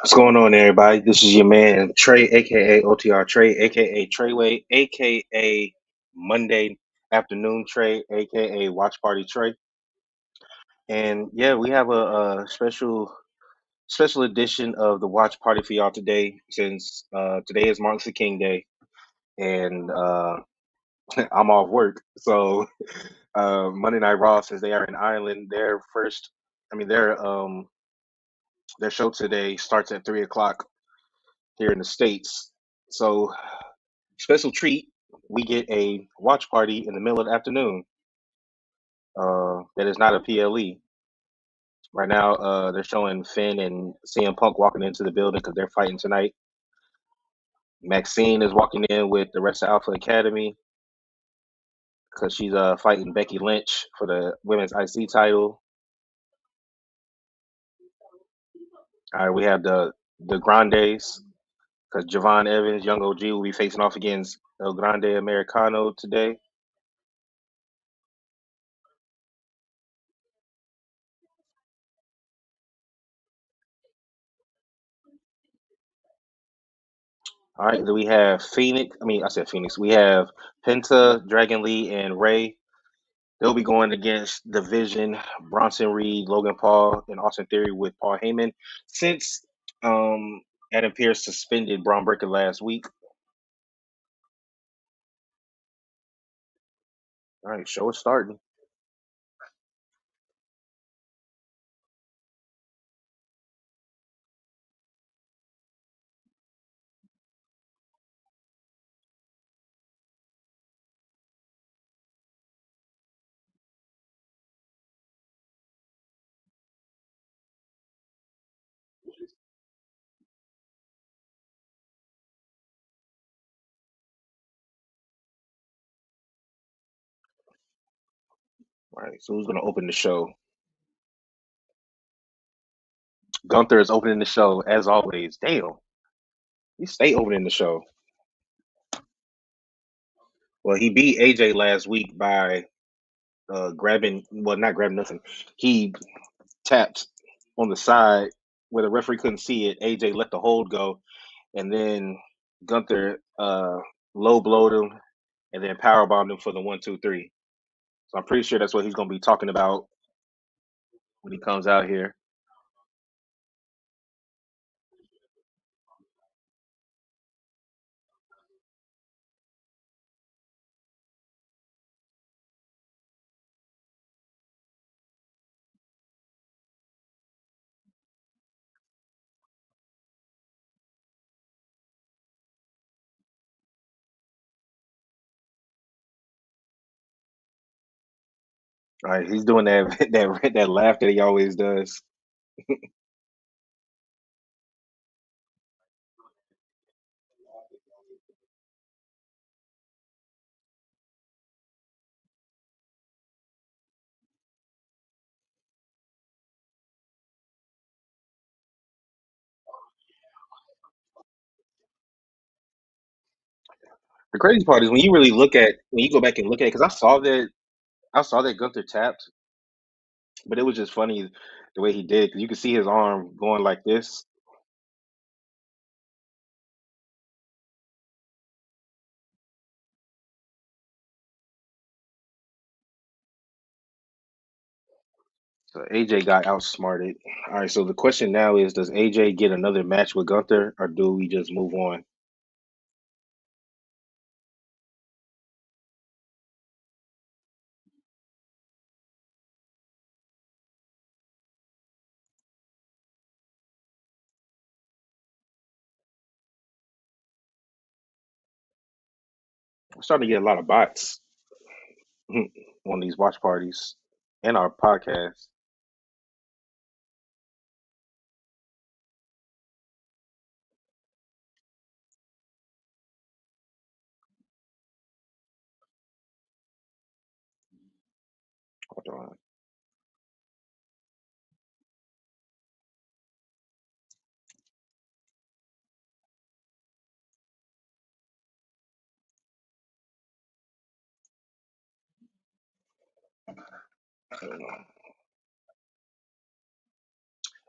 What's going on, everybody? This is your man Trey, aka OTR Trey, aka Treyway, aka Monday Afternoon Trey, aka Watch Party Trey. And yeah, we have a special edition of the Watch Party for y'all today, since today is Martin Luther King Day, and I'm off work. So Monday Night Raw, since they are in Ireland, their show today starts at 3 o'clock here in the States. So special treat, we get a watch party in the middle of the afternoon. That is not a PLE. Right now, they're showing Finn and CM Punk walking into the building because they're fighting tonight. Maxxine is walking in with the rest of Alpha Academy because she's fighting Becky Lynch for the women's IC title. All right, we have the Grandes because Javon Evans, Young OG, will be facing off against El Grande Americano today. All right, then we have Phoenix. I said Phoenix. We have Penta, Dragon Lee, and Ray. They'll be going against Division, Bronson Reed, Logan Paul, and Austin Theory with Paul Heyman. Since Adam Pearce suspended Braun Breaker last week. All right, show is starting. All right, so who's going to open the show? Gunther is opening the show as always. Damn, he stay opening the show. Well, he beat AJ last week by not grabbing nothing. He tapped on the side where the referee couldn't see it. AJ let the hold go, and then Gunther low blowed him and then power bombed him for the 1, 2, 3. So I'm pretty sure that's what he's going to be talking about when he comes out here. All right, he's doing that that laugh that he always does. The crazy part is when you go back and look at it, because I saw that Gunther tapped, but it was just funny the way he did because you could see his arm going like this. So AJ got outsmarted. All right, so the question now is, does AJ get another match with Gunther, or do we just move on? We're starting to get a lot of bots on these watch parties and our podcast. Hold on.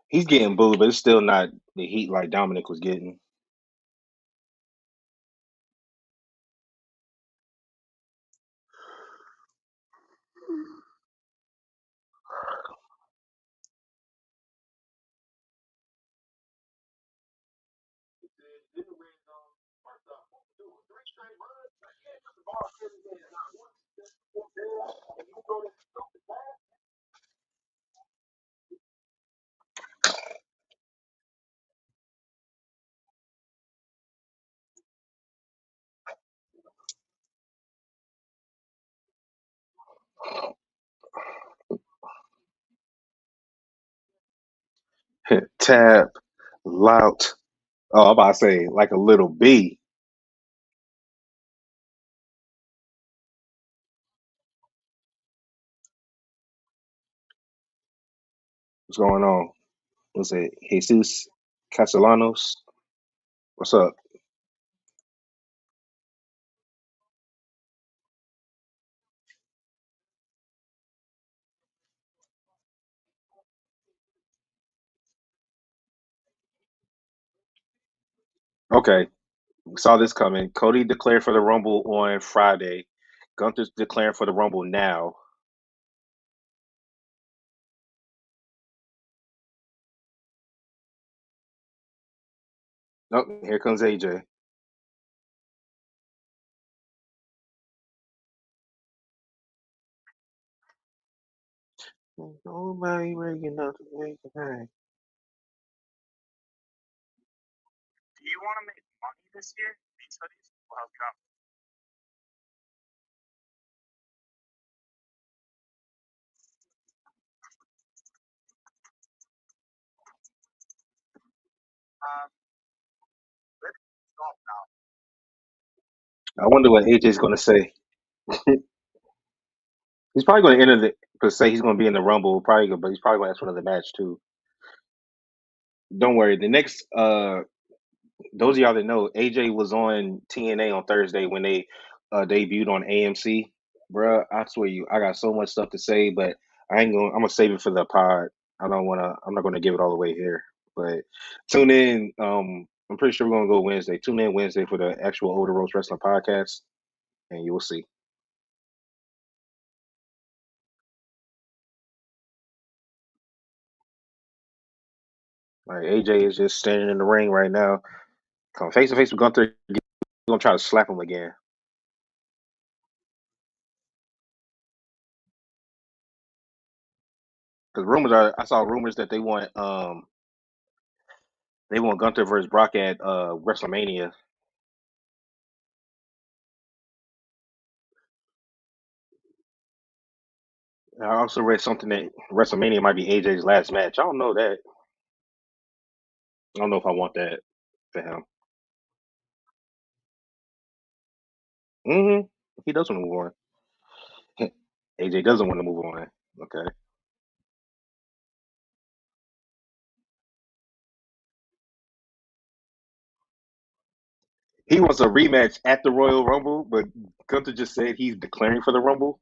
He's getting booed, but it's still not the heat like Dominic was getting. Tap, lout. Oh, I'm about to say like a little B. What's going on? What's it? Jesus Castellanos. What's up? Okay, saw this coming. Cody declared for the Rumble on Friday. Gunther's declaring for the Rumble now. Oh, here comes AJ. Nobody waking up to wake up. I wonder what AJ's going to say. He's probably going to enter the per se. He's going to be in the Rumble, probably, but he's probably going to ask for another match too. Don't worry. The next, those of y'all that know, AJ was on TNA on Thursday when they debuted on AMC. Bruh, I swear you, I got so much stuff to say, but I ain't going. I'm gonna save it for the pod. I don't want to. I'm not going to give it all away here. But tune in. I'm pretty sure we're going to go Wednesday. Tune in Wednesday for the actual Older Roast Wrestling podcast, and you will see. Like AJ is just standing in the ring right now. Come face to face with Gunther. He's gonna try to slap him again. Because rumors are, I saw rumors that they want Gunther versus Brock at WrestleMania. I also read something that WrestleMania might be AJ's last match. I don't know that. I don't know if I want that for him. hmm He does want to move on. AJ doesn't want to move on. Okay. He wants a rematch at the Royal Rumble, but Gunther just said he's declaring for the Rumble.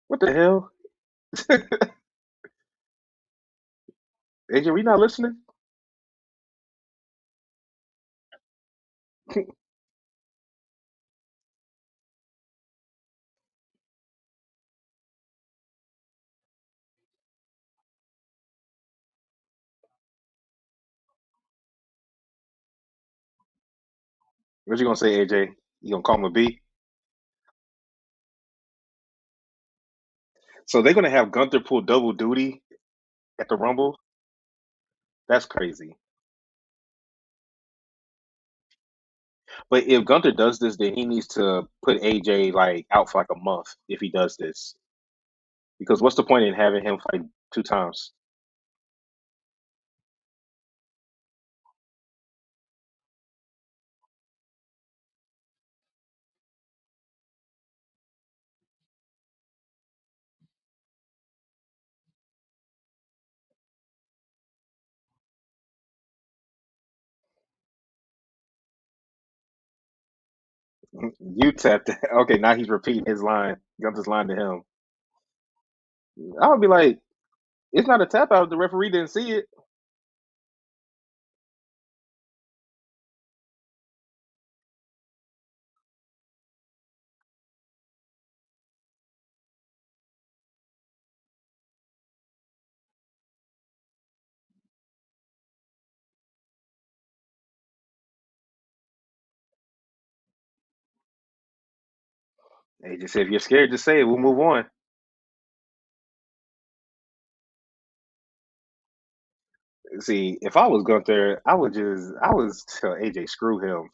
What the hell? AJ, we not listening? What you gonna say, AJ? You gonna call him a B? So they're gonna have Gunther pull double duty at the Rumble? That's crazy. But if Gunther does this, then he needs to put AJ like out for like a month if he does this. Because what's the point in having him fight two times? You tapped. Okay, now he's repeating his line, Gunther's line to him. I would be like, it's not a tap out. The referee didn't see it. They just said if you're scared, just say it. We'll move on. See, if I was Gunther, I would tell AJ screw him.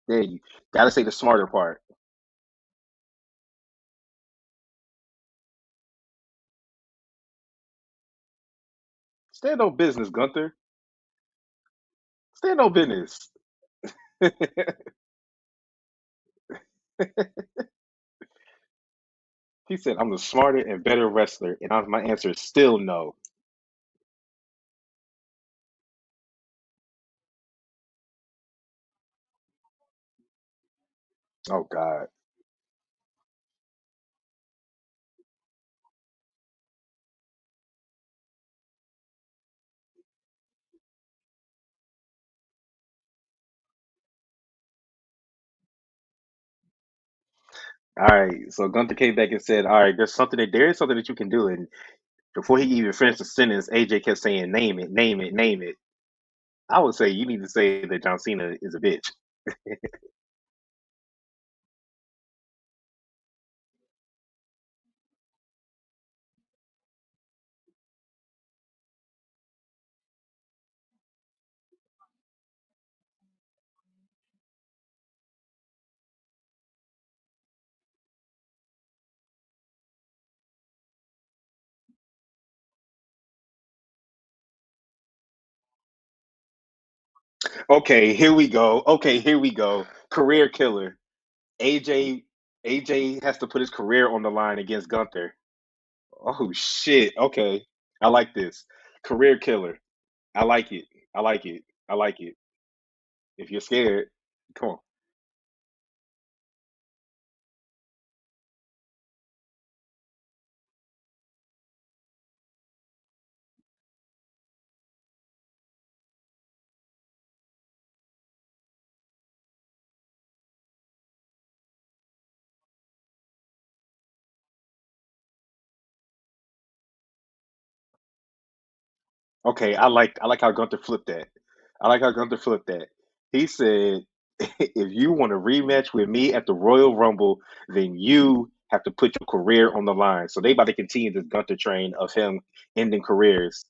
Yeah, you gotta say the smarter part. Stand on business, Gunther. Stand on business. He said, "I'm the smarter and better wrestler," and my answer is still no. Oh God. All right. So Gunther came back and said, "All right, there is something that you can do." And before he even finished the sentence, AJ kept saying, "Name it, name it, name it." I would say you need to say that John Cena is a bitch. Okay, here we go. Okay, here we go. Career killer. AJ AJ has to put his career on the line against Gunther. Oh shit. Okay. I like this. Career killer. I like it. I like it. I like it. If you're scared, come on. Okay, I like how Gunther flipped that. I like how Gunther flipped that. He said, if you want a rematch with me at the Royal Rumble, then you have to put your career on the line. So they about to continue this Gunther train of him ending careers.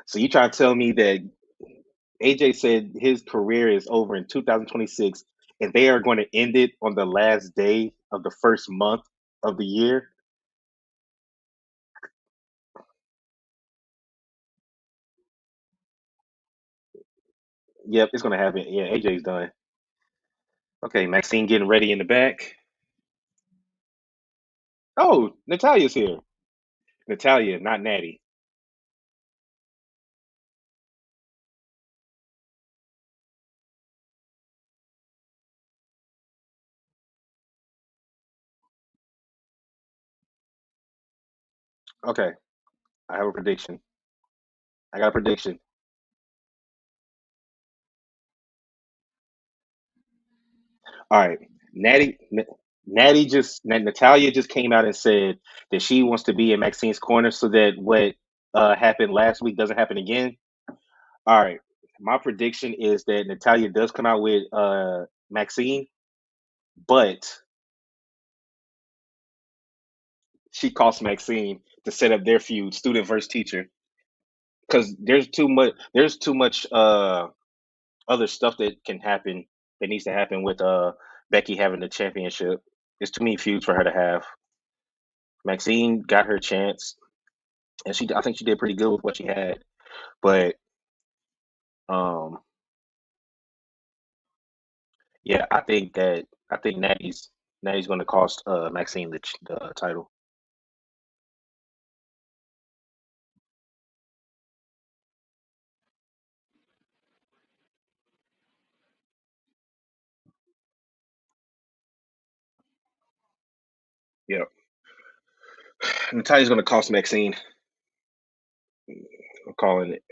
So you trying to tell me that AJ said his career is over in 2026 and they are going to end it on the last day of the first month of the year? Yep, it's going to happen. Yeah, AJ's done. Okay, Maxine getting ready in the back. Oh, Natalia's here. Natalia, not Natty. Okay, I have a prediction. I got a prediction. All right, Natalia just came out and said that she wants to be in Maxine's corner so that what happened last week doesn't happen again. All right, my prediction is that Natalia does come out with Maxine, but she costs Maxine to set up their feud, student versus teacher, because there's too much other stuff that can happen that needs to happen with Becky having the championship. There's too many feuds for her to have. Maxine got her chance, and she I think she did pretty good with what she had. But um, yeah, I think Natty's going to cost Maxine the title. Yeah, Natalia's going to cost Maxine. I'm calling it.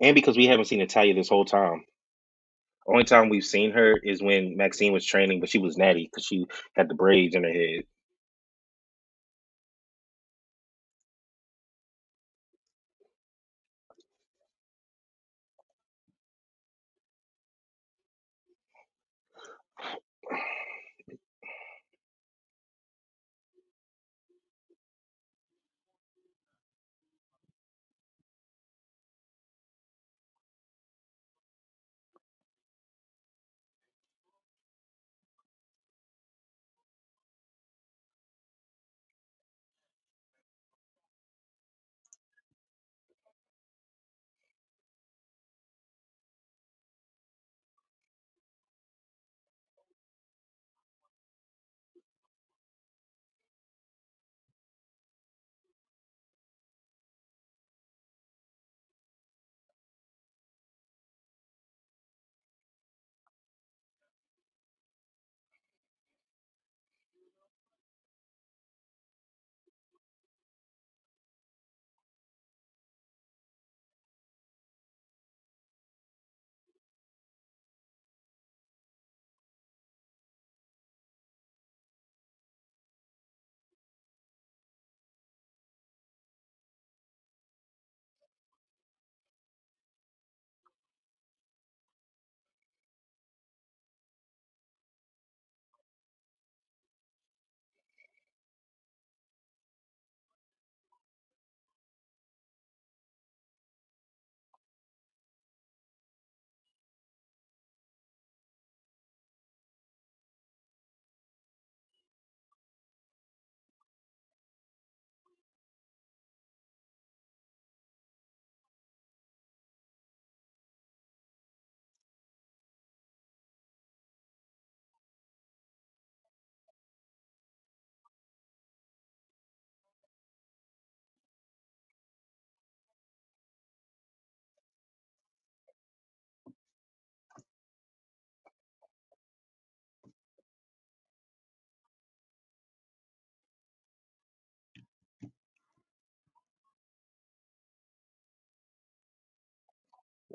And because we haven't seen Natalia this whole time. Only time we've seen her is when Maxine was training, but she was natty because she had the braids in her head.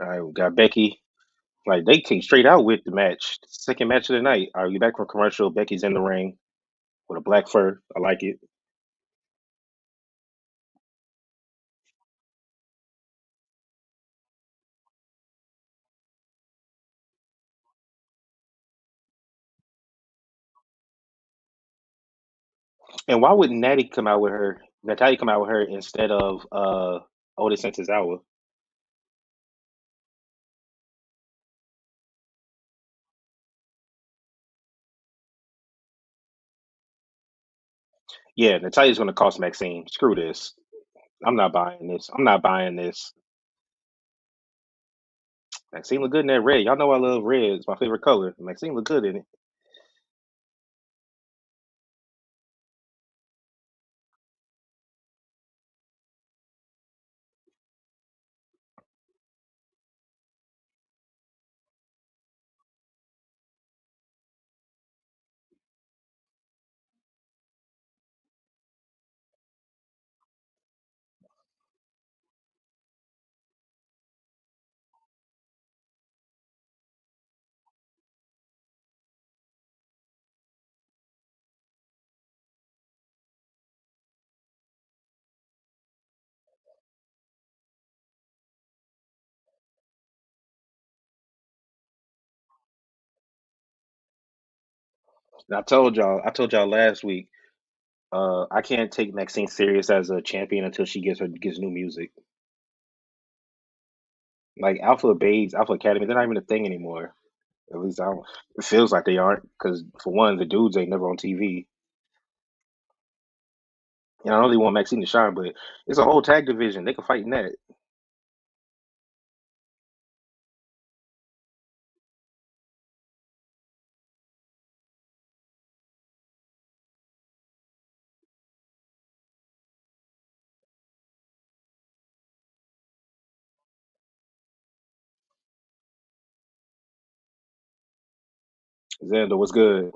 All right, we got Becky. Like they came straight out with the match, second match of the night. Are you back from commercial? Becky's in the ring with a black fur. I like it. And why wouldn't Natty come out with her? Natalia come out with her instead of Otis Sentozawa? Yeah, Natalia's gonna cost Maxine. Screw this. I'm not buying this. I'm not buying this. Maxine look good in that red. Y'all know I love red. It's my favorite color. Maxine look good in it. And I told y'all last week. I can't take Maxine serious as a champion until she gets new music. Like Alpha Babes, Alpha Academy, they're not even a thing anymore. At least I don't. It feels like they aren't because for one, the dudes ain't never on TV. And I know they want Maxine to shine, but it's a whole tag division. They can fight in that. Xander, what's good?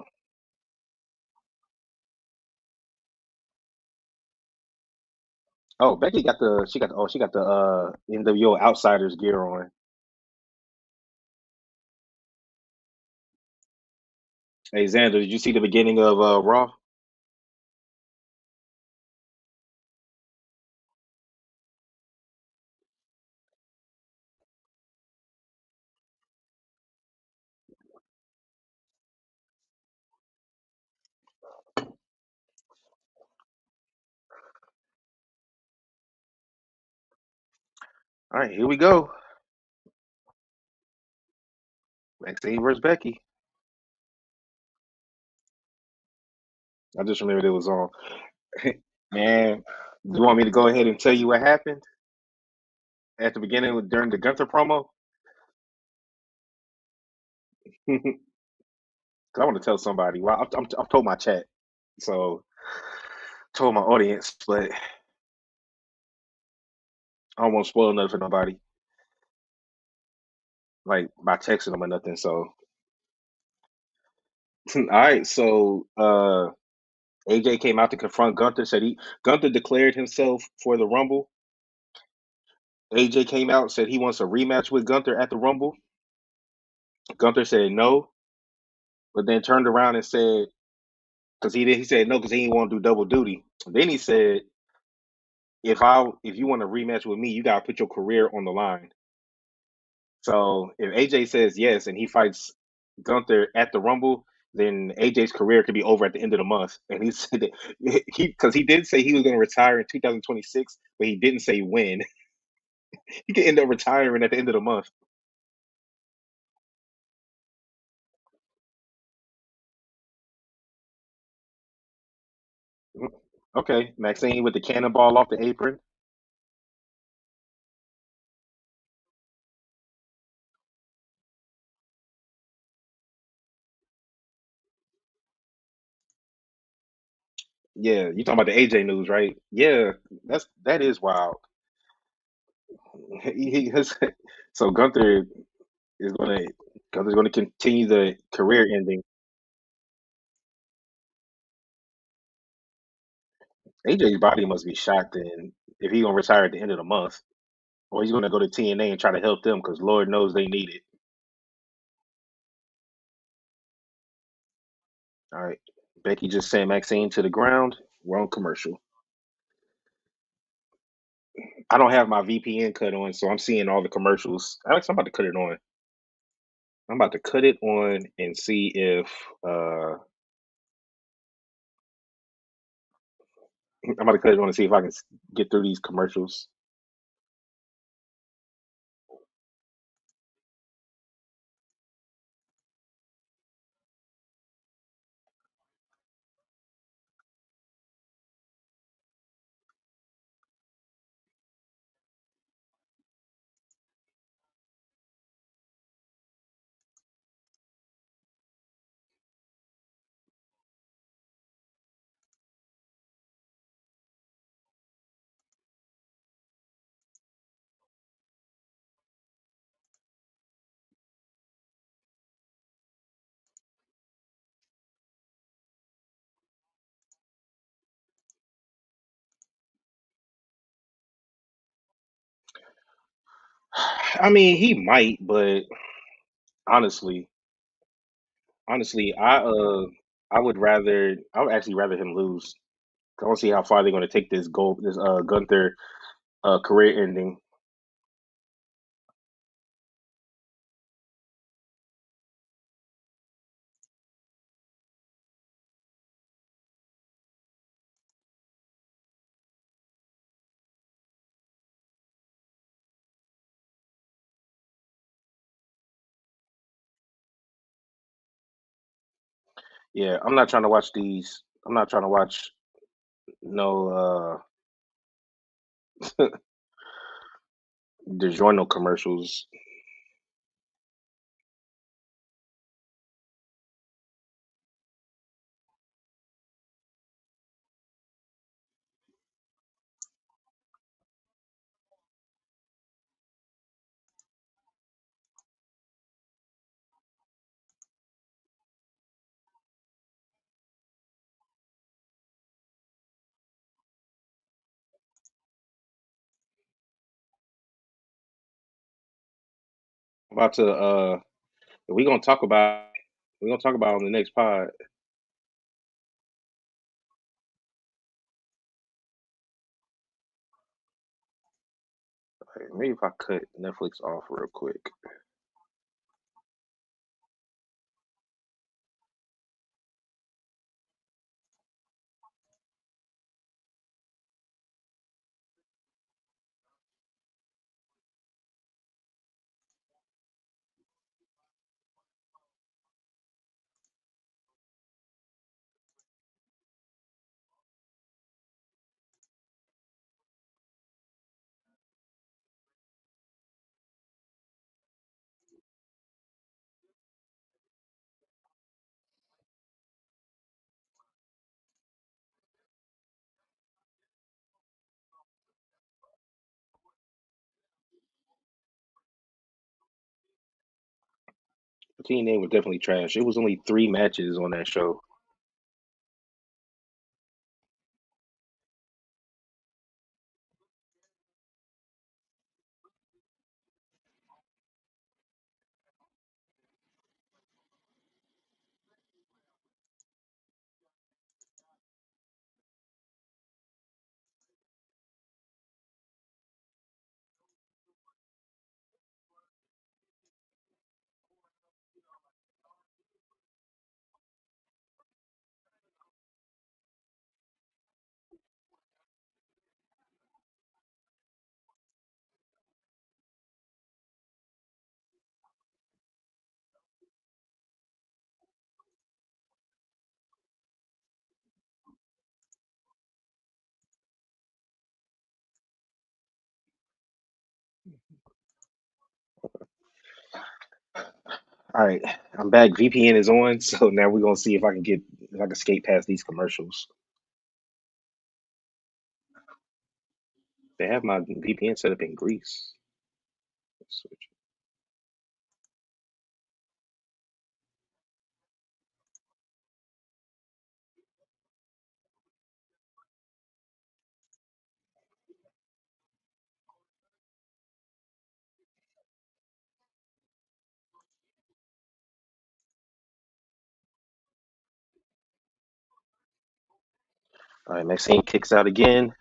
Oh, Becky got the she got the NWO Outsiders gear on. Hey Xander, did you see the beginning of Raw? All right, here we go. Maxine versus Becky. I just remembered it was on. Man, you want me to go ahead and tell you what happened at the beginning during the Gunther promo? 'Cause I want to tell somebody. Well, I've told my chat, so told my audience, but I don't want to spoil nothing for nobody, like by texting them or nothing. So, all right. So, AJ came out to confront Gunther. Said Gunther declared himself for the Rumble. AJ came out, said he wants a rematch with Gunther at the Rumble. Gunther said no, but then turned around and said because he said no because he didn't want to do double duty. Then he said if you want a rematch with me, you gotta put your career on the line. So if AJ says yes and he fights Gunther at the Rumble, then AJ's career could be over at the end of the month. And he said that he did say he was going to retire in 2026, but he didn't say when. He could end up retiring at the end of the month. Okay, Maxine with the cannonball off the apron. Yeah, you talking about the AJ news, right? Yeah, that is wild. So is gonna Gunther's gonna continue the career ending. AJ's body must be shot then if he's gonna retire at the end of the month, or he's gonna go to TNA and try to help them because Lord knows they need it. All right, Becky just sent Maxine to the ground. We're on commercial. I don't have my VPN cut on, so I'm seeing all the commercials. Alex, I'm about to cut it on. I'm about to cut it on and see if I'm about to cut it on and see if I can get through these commercials. I mean, he might, but honestly, I would actually rather him lose. I want to see how far they're going to take this Gunther career ending. Yeah, I'm not trying to watch these. I'm not trying to watch no DiGiorno commercials. about to we're gonna talk about on the next pod. Maybe if I cut Netflix off real quick. TNA was definitely trash. It was only 3 matches on that show. All right, I'm back. VPN is on, so now we're gonna see if I can skate past these commercials. They have my VPN set up in Greece. Let's switch. All right, Maxine kicks out again.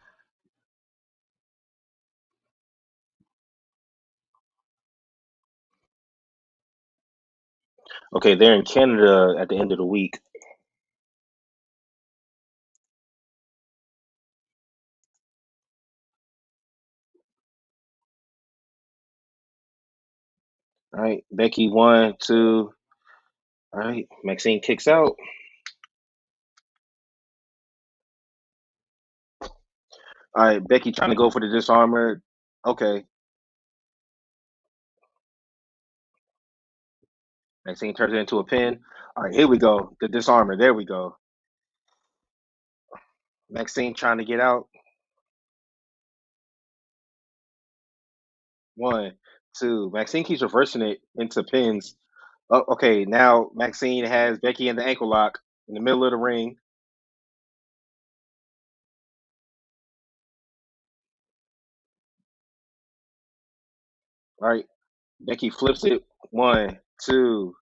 Okay, they're in Canada at the end of the week. All right, Becky 1, 2. All right, Maxine kicks out. All right, Becky trying to go for the disarmer. Okay, Maxine turns it into a pin. All right, here we go. The disarmer. There we go. Maxine trying to get out. 1, 2. Maxine keeps reversing it into pins. Oh, okay, now Maxine has Becky in the ankle lock in the middle of the ring. All right, Becky flips it. 1, 2.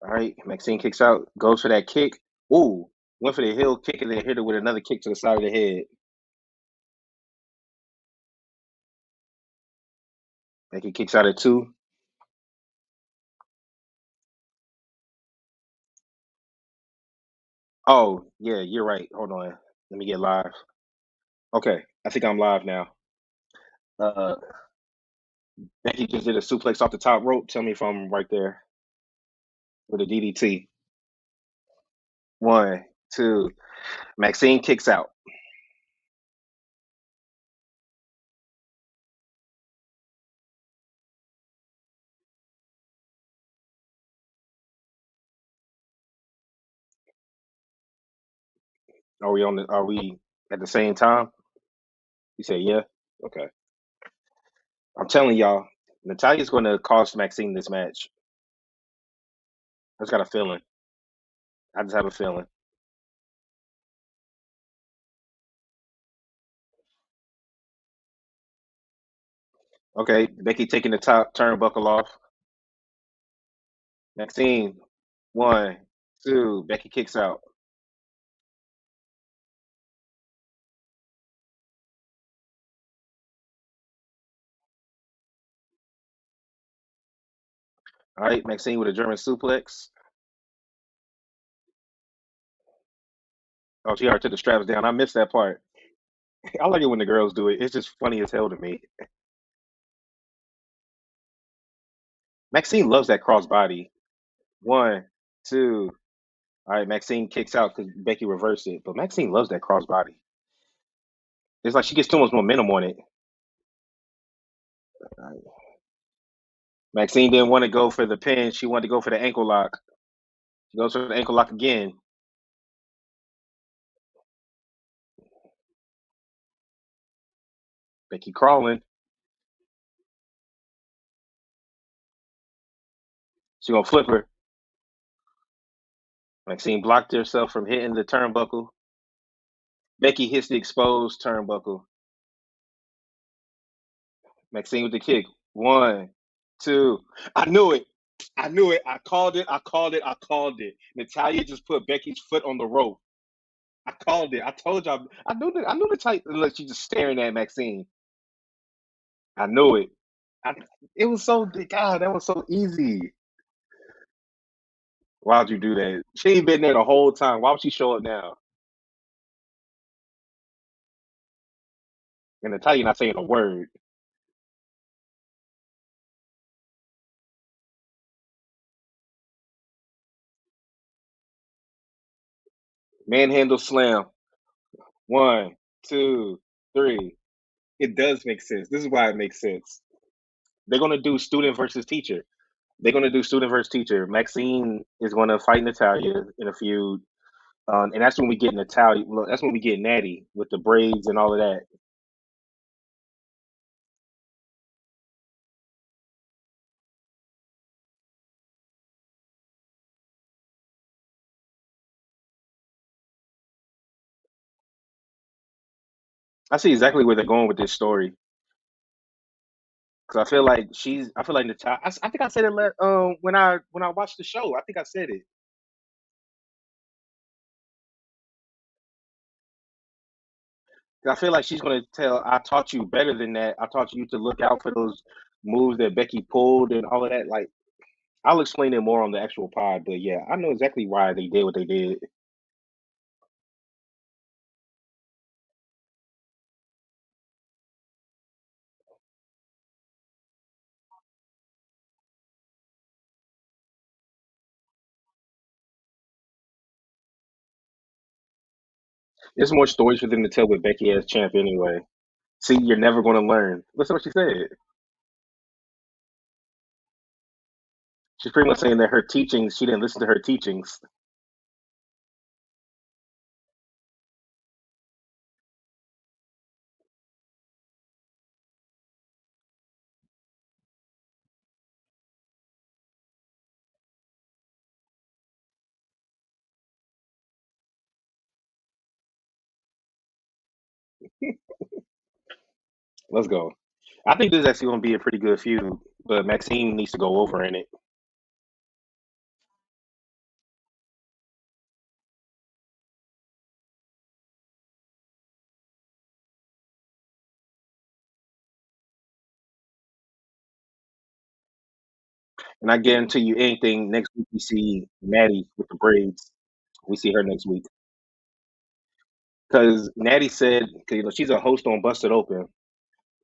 All right, Maxine kicks out, goes for that kick. Ooh, went for the heel kick and then hit her with another kick to the side of the head. Becky kicks out at 2. Oh, yeah, you're right. Hold on. Let me get live. Okay, I think I'm live now. Uh, Becky just did a suplex off the top rope. Tell me if I'm right there with a DDT. 1, 2. Maxine kicks out. Are we at the same time? You say yeah? Okay. I'm telling y'all, Natalia's going to cost Maxine this match. I just got a feeling. I just have a feeling. Okay, Becky taking the top turnbuckle off. Maxine, one, two. Becky kicks out. All right, Maxine with a German suplex. Oh, she already took the straps down. I missed that part. I like it when the girls do it. It's just funny as hell to me. Maxine loves that crossbody. One, two. All right, Maxine kicks out because Becky reversed it. But Maxine loves that crossbody. It's like she gets too much momentum on it. All right. Maxine didn't want to go for the pin. She wanted to go for the ankle lock. She goes for the ankle lock again. Becky crawling. She gonna flip her. Maxine blocked herself from hitting the turnbuckle. Becky hits the exposed turnbuckle. Maxine with the kick. One, two. I knew it. I knew it. I called it. I called it. I called it. Natalia just put Becky's foot on the rope. I called it. I told y'all. I knew that. I knew the type. Look, she's just staring at Maxine. I knew it. I, it was so. God, that was so easy. Why'd you do that? She ain't been there the whole time. Why would she show up now? And Natalia not saying a word. Manhandle slam. One, two, three. It does make sense. This is why it makes sense. They're gonna do student versus teacher. They're gonna do student versus teacher. Maxine is gonna fight Natalia in a feud, and that's when we get Natalia. Look, that's when we get Natty with the braids and all of that. I see exactly where they're going with this story because I feel like she's. I feel like Natalia. I think I said it when I watched the show. I think I said it. 'Cause I feel like she's gonna tell. I taught you better than that. I taught you to look out for those moves that Becky pulled and all of that. Like I'll explain it more on the actual pod, but yeah, I know exactly why they did what they did. There's more stories for them to tell with Becky as champ anyway. See, you're never going to learn. Listen what she said. She's pretty much saying that her teachings, she didn't listen to her teachings. Let's go. I think this is actually going to be a pretty good feud, but Maxine needs to go over in it. And I guarantee you anything, next week we see Natty with the braids. We see her next week. Because Natty said, 'cause, she's a host on Busted Open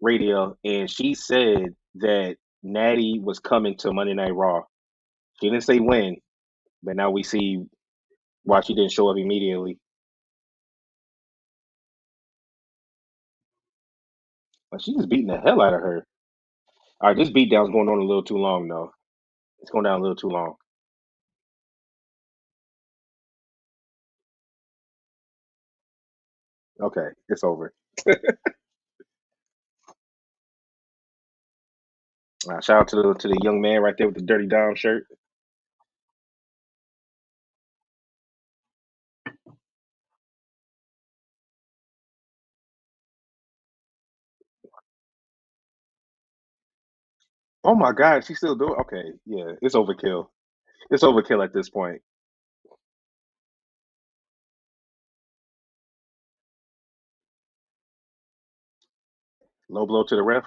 Radio, and she said that Natty was coming to Monday Night Raw. She didn't say when, but now we see why she didn't show up immediately. Like she just beating the hell out of her. All right, this beatdown's going on a little too long, though. It's going down a little too long. Okay, it's over. Shout out to the young man right there with the Dirty Dom shirt. Oh my God, she's still doing. Okay, yeah, it's overkill. It's overkill at this point. Low blow to the ref.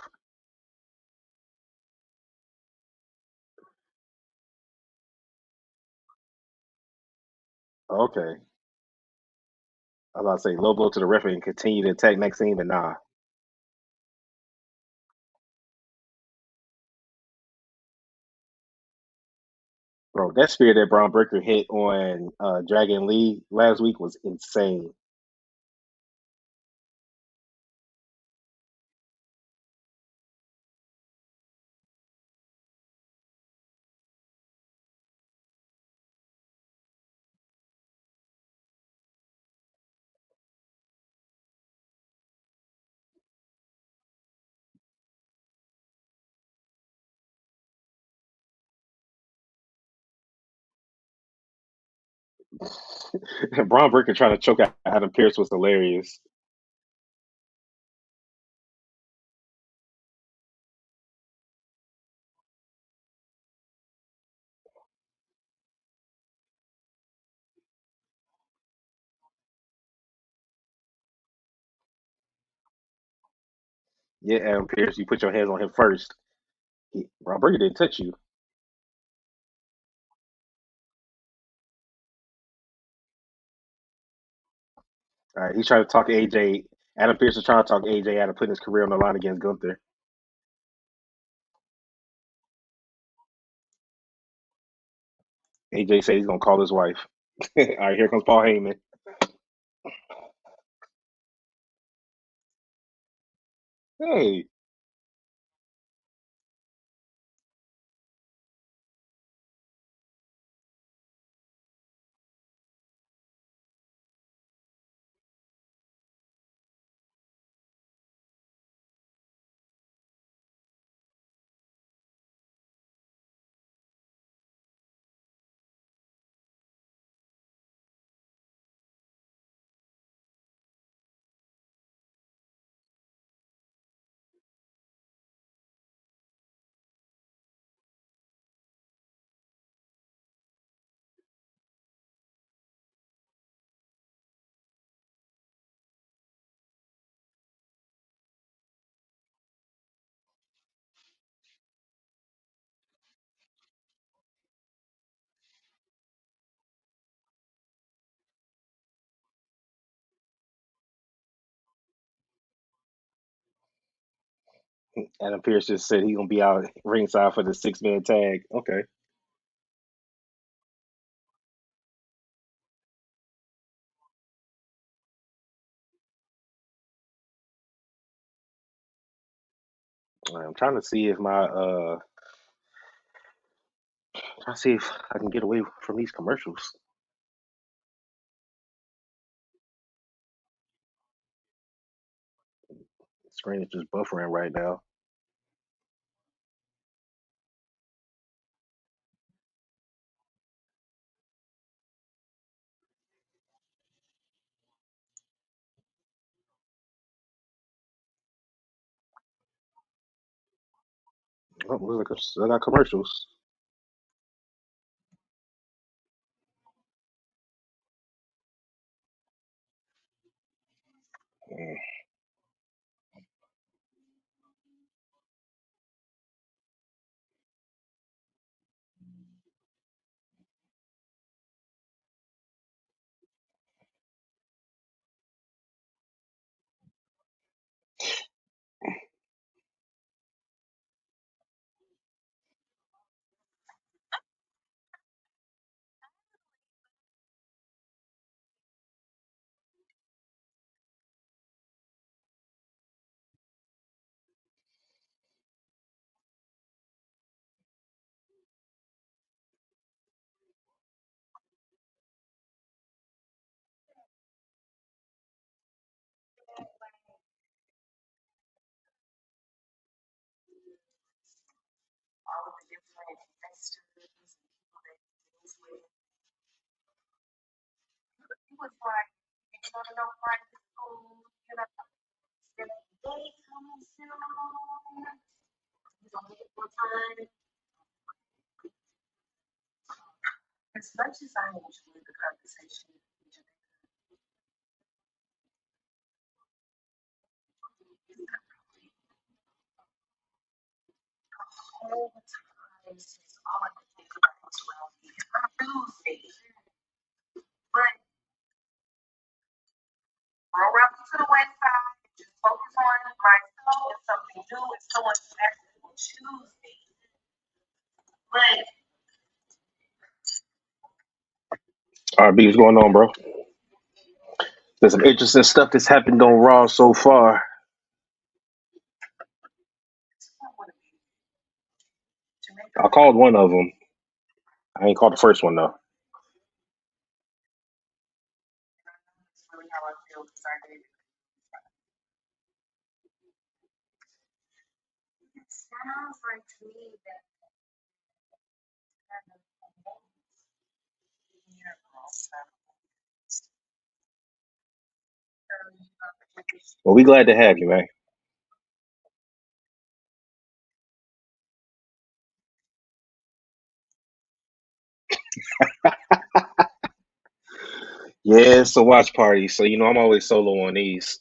Okay, I was about to say low blow to the ref and continue to attack Maxine, but nah, bro. That spear that Braun Breaker hit on Dragon Lee last week was insane. Braun Breaker trying to choke out Adam Pierce was hilarious. Yeah, Adam Pierce, you put your hands on him first. Braun Breaker didn't touch you. All right, he's trying to talk AJ. Adam Pierce is trying to talk AJ out of putting his career on the line against Gunther. AJ said he's gonna call his wife. All right, here comes Paul Heyman. Hey, Adam Pierce just said he's gonna be out ringside for the 6 man tag. Okay. All right, I'm trying to see if trying to see if I can get away from these commercials. The screen is just buffering right now. Oh, looks like I still got commercials. Mm. All right, B, what's going on, bro? There's some interesting stuff that's happened on Raw so far. I called one of them. I ain't called the first one though. Well, we glad to have you, man. Yeah, it's a watch party, so you know I'm always solo on these.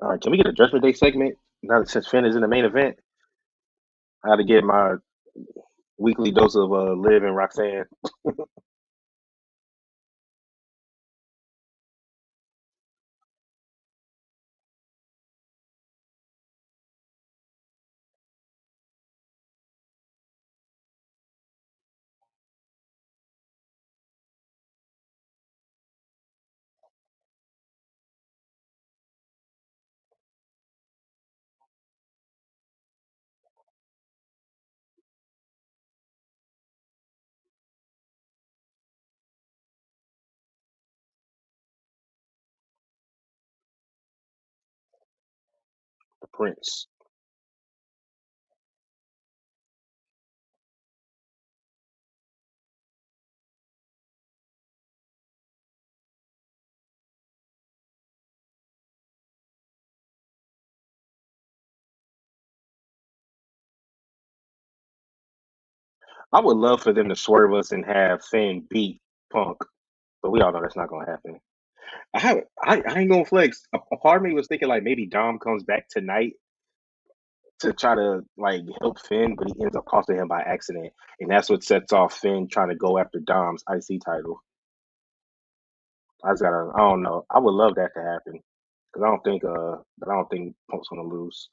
All right, can we get a Judgment Day segment now that since Finn is in the main event? I had to get my weekly dose of Liv and Roxanne. The Prince. I would love for them to swerve us and have Finn beat Punk, but we all know that's not gonna happen. I ain't gonna flex. A part of me was thinking like maybe Dom comes back tonight to try to like help Finn, but he ends up costing him by accident, and that's what sets off Finn trying to go after Dom's IC title. I don't know. I would love that to happen because I don't think Punk's gonna lose.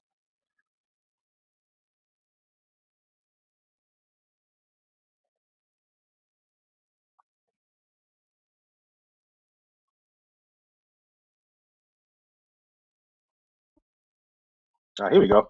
All right, here we go.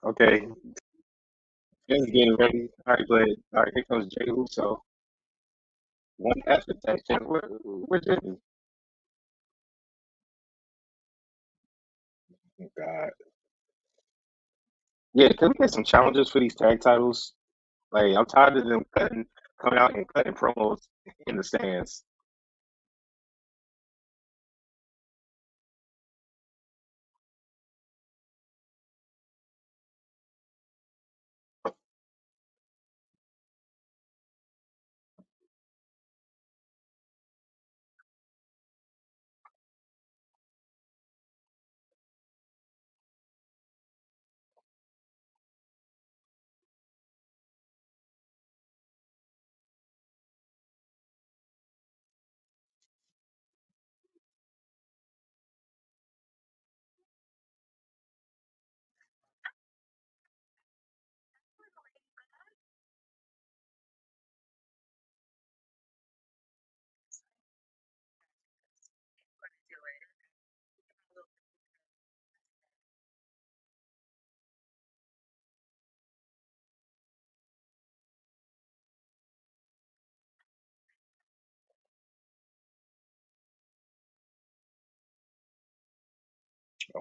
Okay, It's getting ready. All right, but all right, here comes Jay Uso. One after tag champ. Where Jimmy? Oh, God. Yeah, can we get some challenges for these tag titles? Like, I'm tired of them coming out and cutting promos in the stands.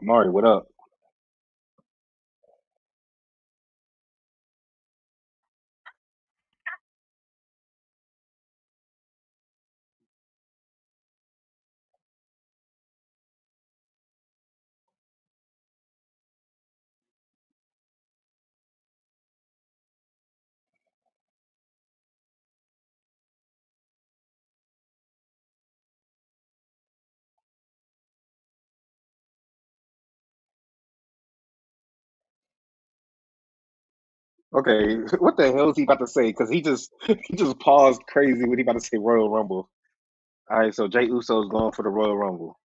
Amari, what up? Okay, what the hell is he about to say? Because he just paused crazy when he about to say Royal Rumble. All right, so Jay Uso's going for the Royal Rumble.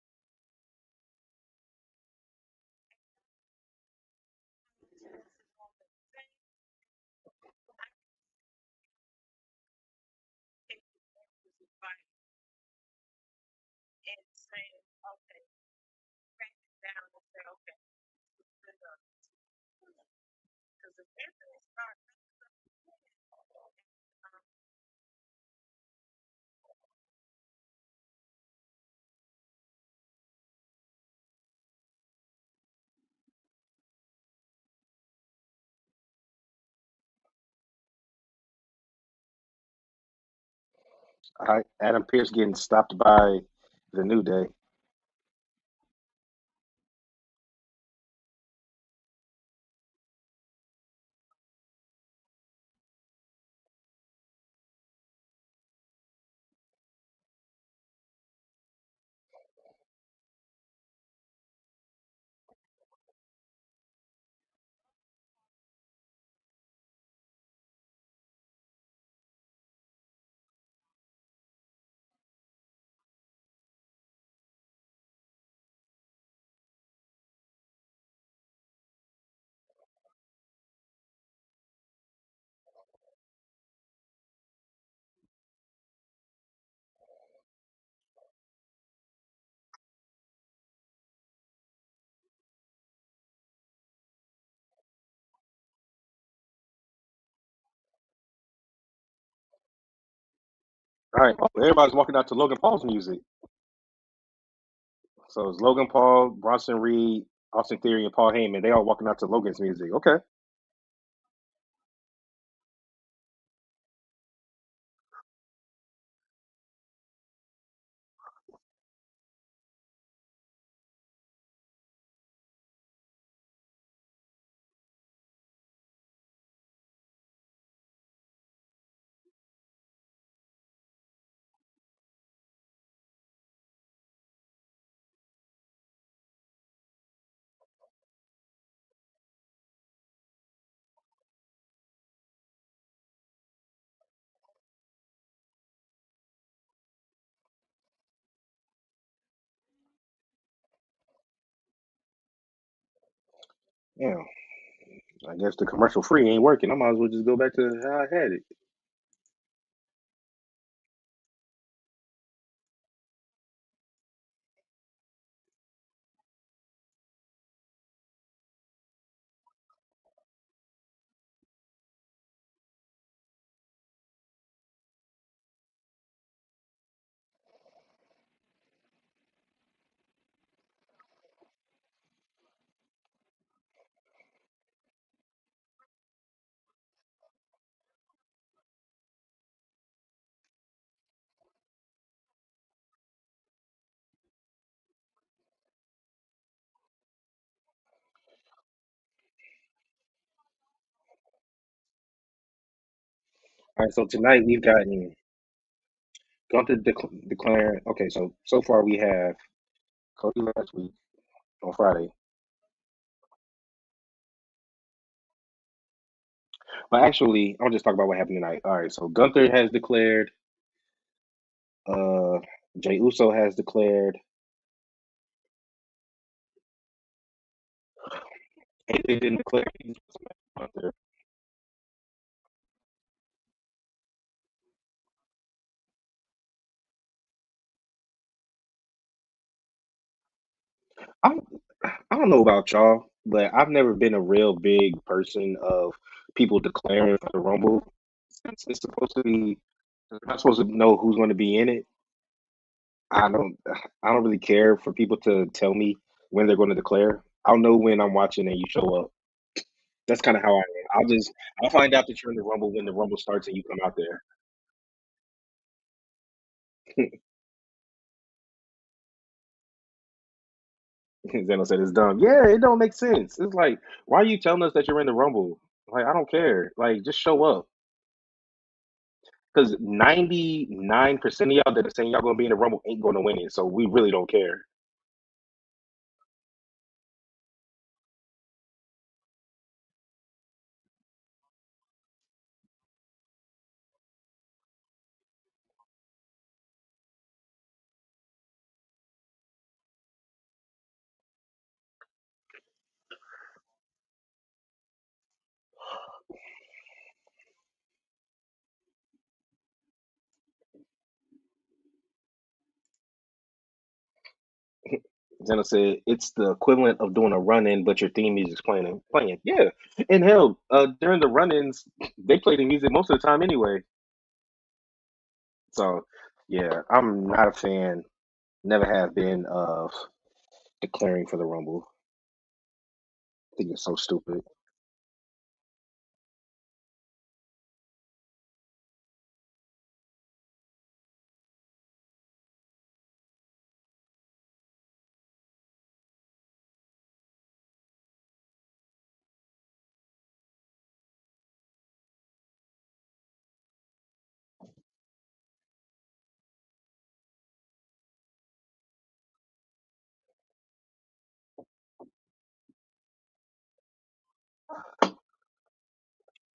All right, Adam Pierce getting stopped by the New Day. All right, oh, everybody's walking out to Logan Paul's music. So it's Logan Paul, Bronson Reed, Austin Theory, and Paul Heyman. They all walking out to Logan's music. Okay. Yeah. I guess the commercial free ain't working. I might as well just go back to how I had it. All right, so tonight we've gotten Gunther declaring. Okay, so far we have Cody last week on Friday, but actually I'll just talk about what happened tonight. All right, so Gunther has declared. Uh, Jay Uso has declared. AJ didn't declare. Gunther. I I don't know about y'all, but I've never been a real big person of people declaring for the Rumble. Since it's supposed to be, I'm not supposed to know who's going to be in it. I don't, I don't really care for people to tell me when they're going to declare. I'll know when I'm watching and you show up. That's kind of how I am. I'll find out that you're in the Rumble when the Rumble starts and you come out there. Zeno said it's dumb. Yeah, it don't make sense. It's like, why are you telling us that you're in the Rumble? Like, I don't care. Like, just show up. Because 99% of y'all that are saying y'all gonna be in the Rumble ain't gonna win it. So we really don't care. Zeno said it's the equivalent of doing a run in, but your theme music's playing. Yeah. And hell, during the run ins, they play the music most of the time anyway. So yeah, I'm not a fan, never have been of declaring for the Rumble. I think it's so stupid.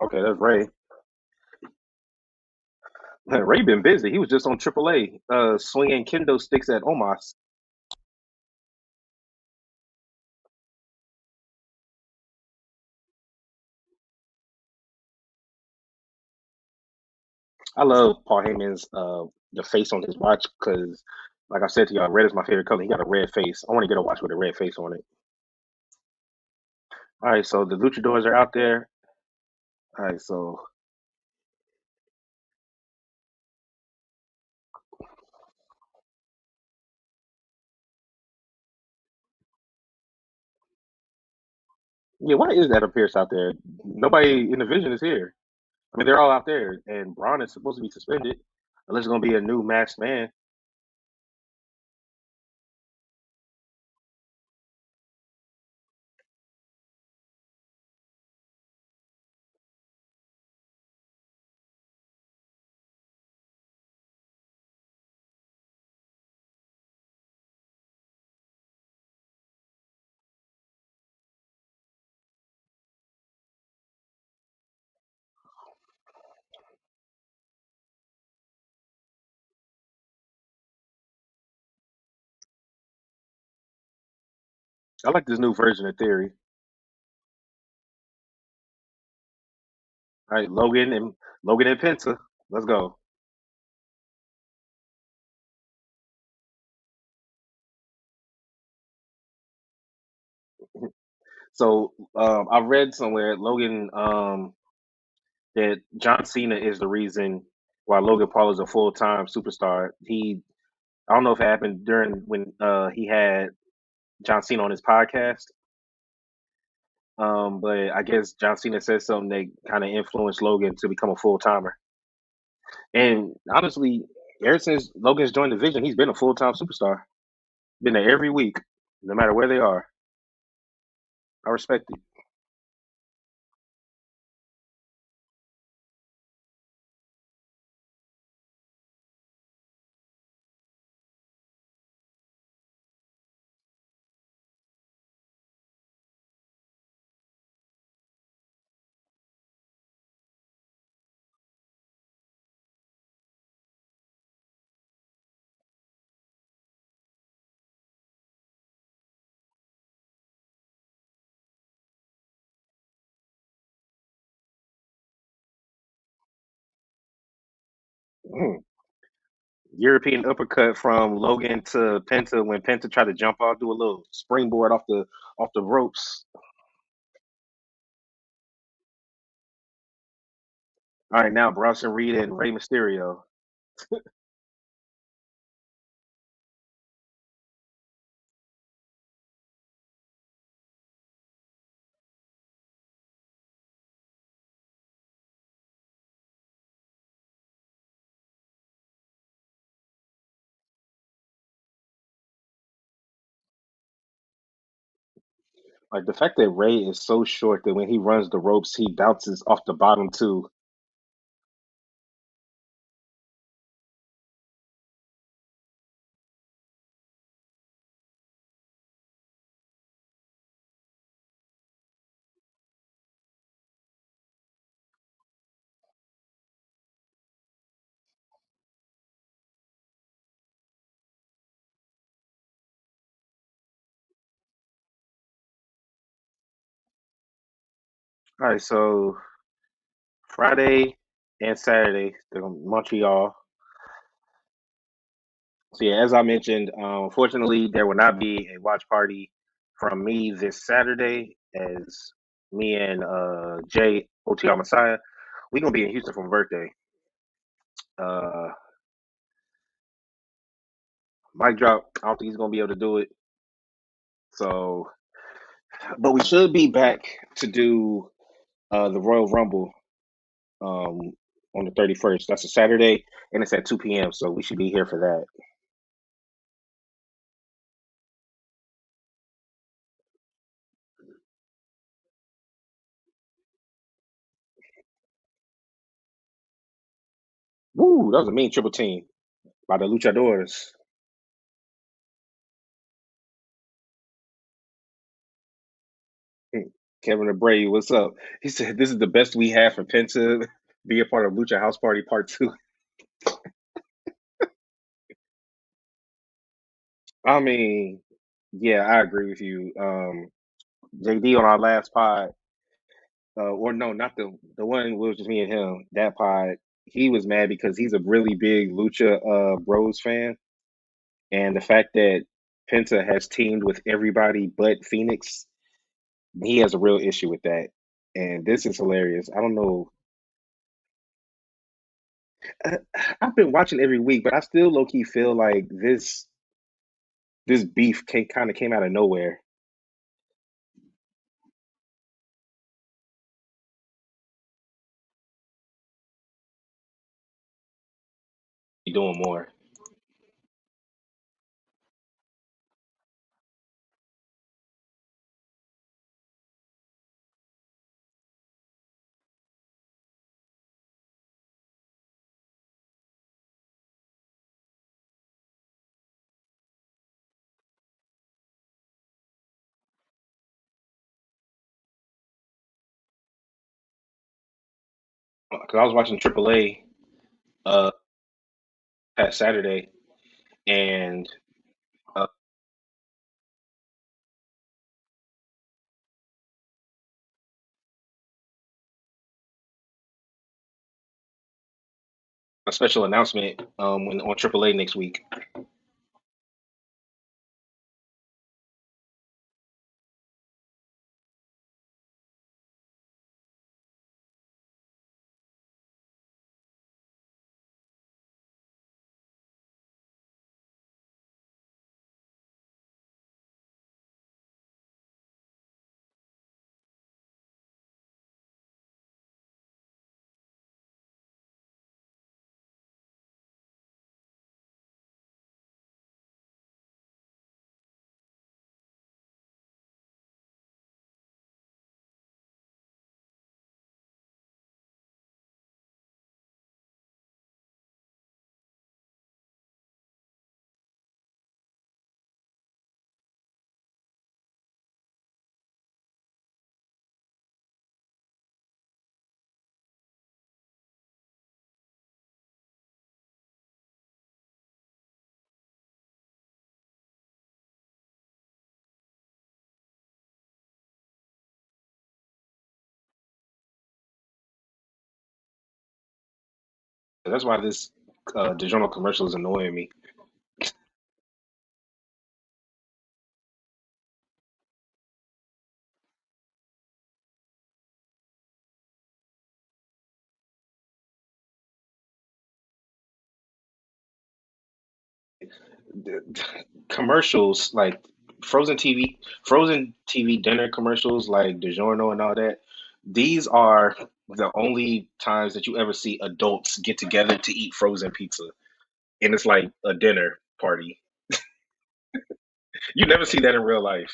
Okay, that's Ray. Ray been busy. He was just on AAA, swinging kendo sticks at Omos. I love Paul Heyman's the face on his watch because, like I said to y'all, red is my favorite color. He got a red face. I want to get a watch with a red face on it. All right, so the luchadors are out there. All right, so yeah, why is Adam Pierce out there? Nobody in the division is here. I mean, they're all out there, and Braun is supposed to be suspended unless it's going to be a new masked man. I like this new version of Theory. All right, Logan and Penta. Let's go. So I read somewhere Logan that John Cena is the reason why Logan Paul is a full time superstar. I don't know if it happened during when he had John Cena on his podcast, but I guess John Cena said something that kind of influenced Logan to become a full timer. And honestly, ever since Logan's joined the Vision, he's been a full time superstar. Been there every week, no matter where they are. I respect it. Mm. European uppercut from Logan to Penta when Penta tried to jump off, do a little springboard off the ropes. All right, now Bronson Reed and Rey Mysterio. Like the fact that Ray is so short that when he runs the ropes, he bounces off the bottom too. All right, so Friday and Saturday, they're in Montreal. So yeah, as I mentioned, unfortunately, there will not be a watch party from me this Saturday, as me and Jay OTR Messiah, we gonna be in Houston for my birthday. Uh, Mic drop. I don't think he's gonna be able to do it. So, but we should be back to do the Royal Rumble um, on the 31st. That's a Saturday, and it's at 2 p.m. So we should be here for that. Woo! That was a mean triple team by the Luchadores. Kevin Abreu, what's up? He said this is the best we have for Penta. Be a part of Lucha House Party Part Two. I mean, yeah, I agree with you. JD on our last pod, or no, not the one. It was just me and him. That pod, he was mad because he's a really big Lucha Bros fan, and the fact that Penta has teamed with everybody but Phoenix, he has a real issue with that. And this is hilarious. I don't know. I, I've been watching every week, but I still low key feel like this beef kind of came out of nowhere. Be doing more, because I was watching AAA past Saturday, and uh, a special announcement when on AAA next week. That's why this DiGiorno commercial is annoying me. Commercials like frozen TV dinner commercials like DiGiorno and all that. These are the only times that you ever see adults get together to eat frozen pizza, and it's like a dinner party. You never see that in real life.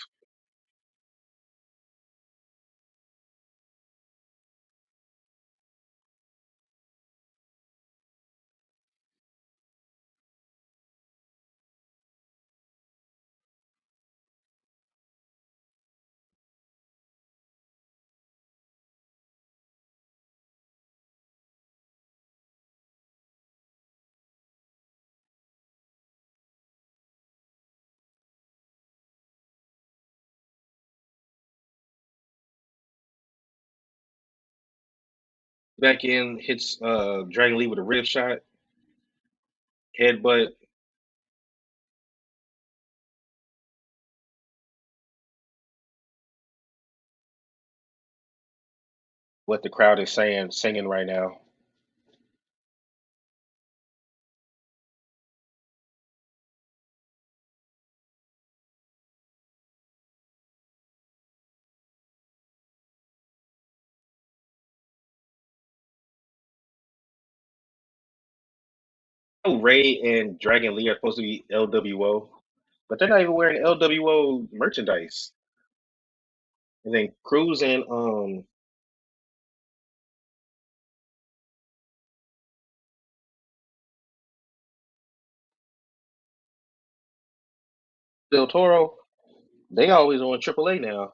Back in hits Dragon Lee with a rib shot, headbutt. What the crowd is saying, singing right now. Oh, Ray and Dragon Lee are supposed to be LWO, but they're not even wearing LWO merchandise. And then Cruz and Del Toro, they always on AAA now.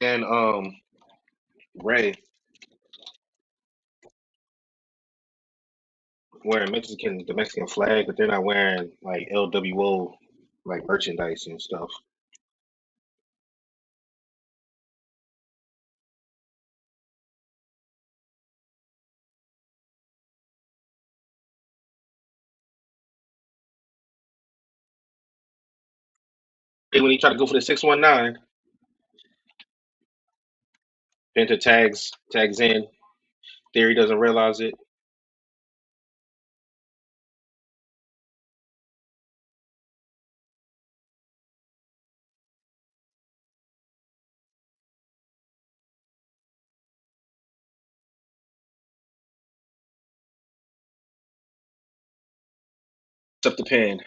And Ray wearing the Mexican flag, but they're not wearing like LWO like merchandise and stuff. Hey, when he tried to go for the 619, Penta tags in. Theory doesn't realize it. It's up the pin.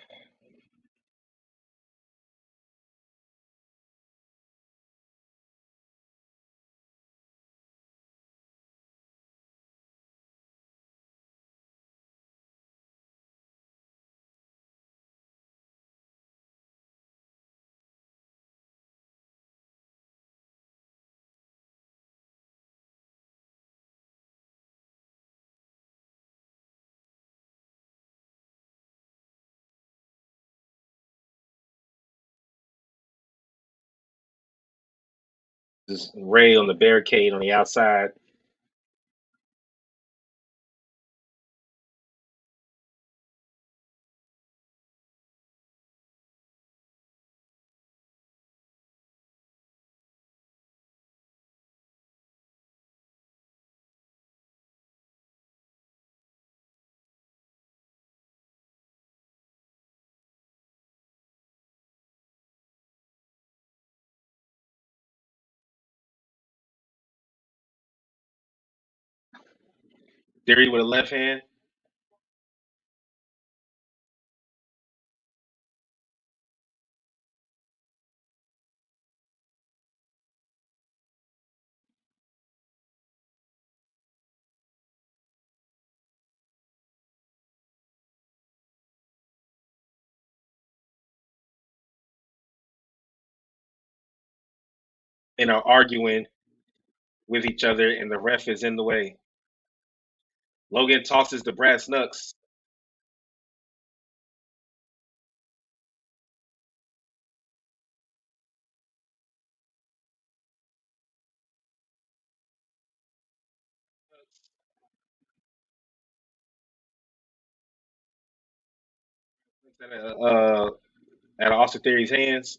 Ray on the barricade on the outside. Theory with a left hand. And are arguing with each other, and the ref is in the way. Logan tosses the brass knucks. Uh, at Austin Theory's hands.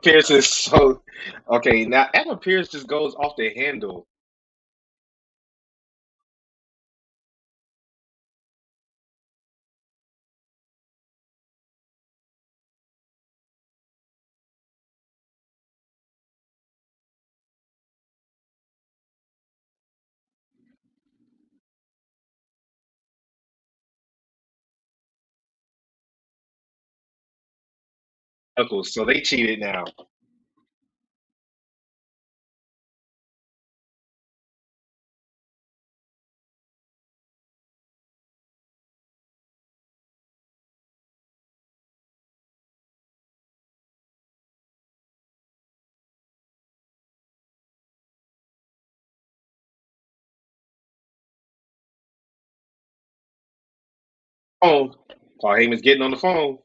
Pierce is so okay. Now Adam Pierce just goes off the handle. Knuckles, so they cheated now. Phone. Paul Heyman's getting on the phone.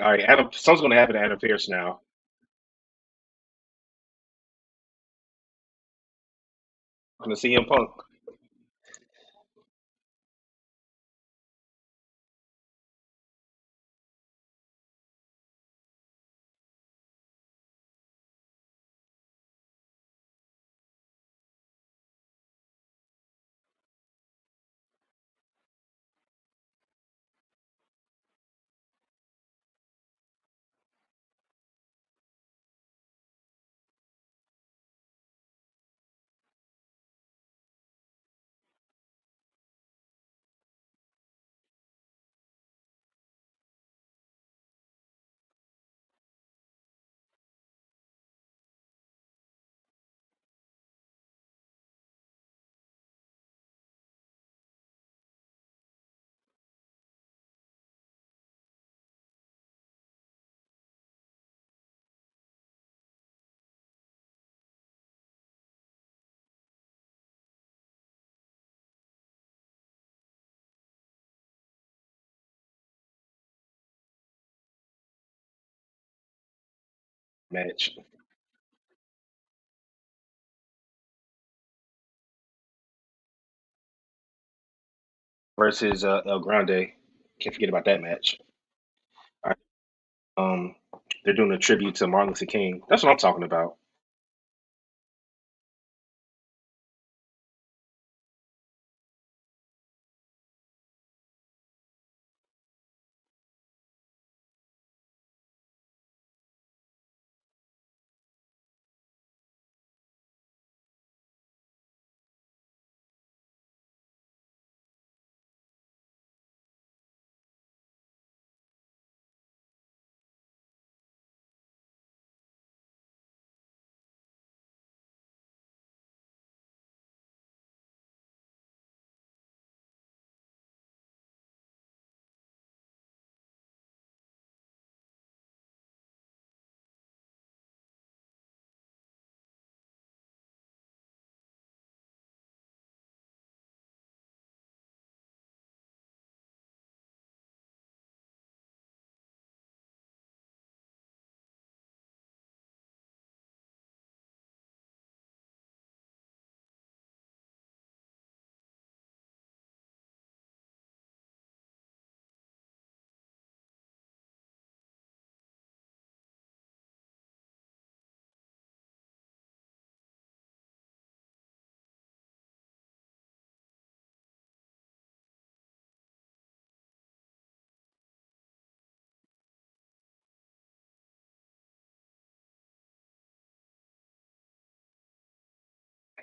All right, Adam. Something's going to happen to Adam Pierce now. I'm going to see him Punk. Match versus El Grande. Can't forget about that match. All right. Um, they're doing a tribute to Martin Luther King. That's what I'm talking about.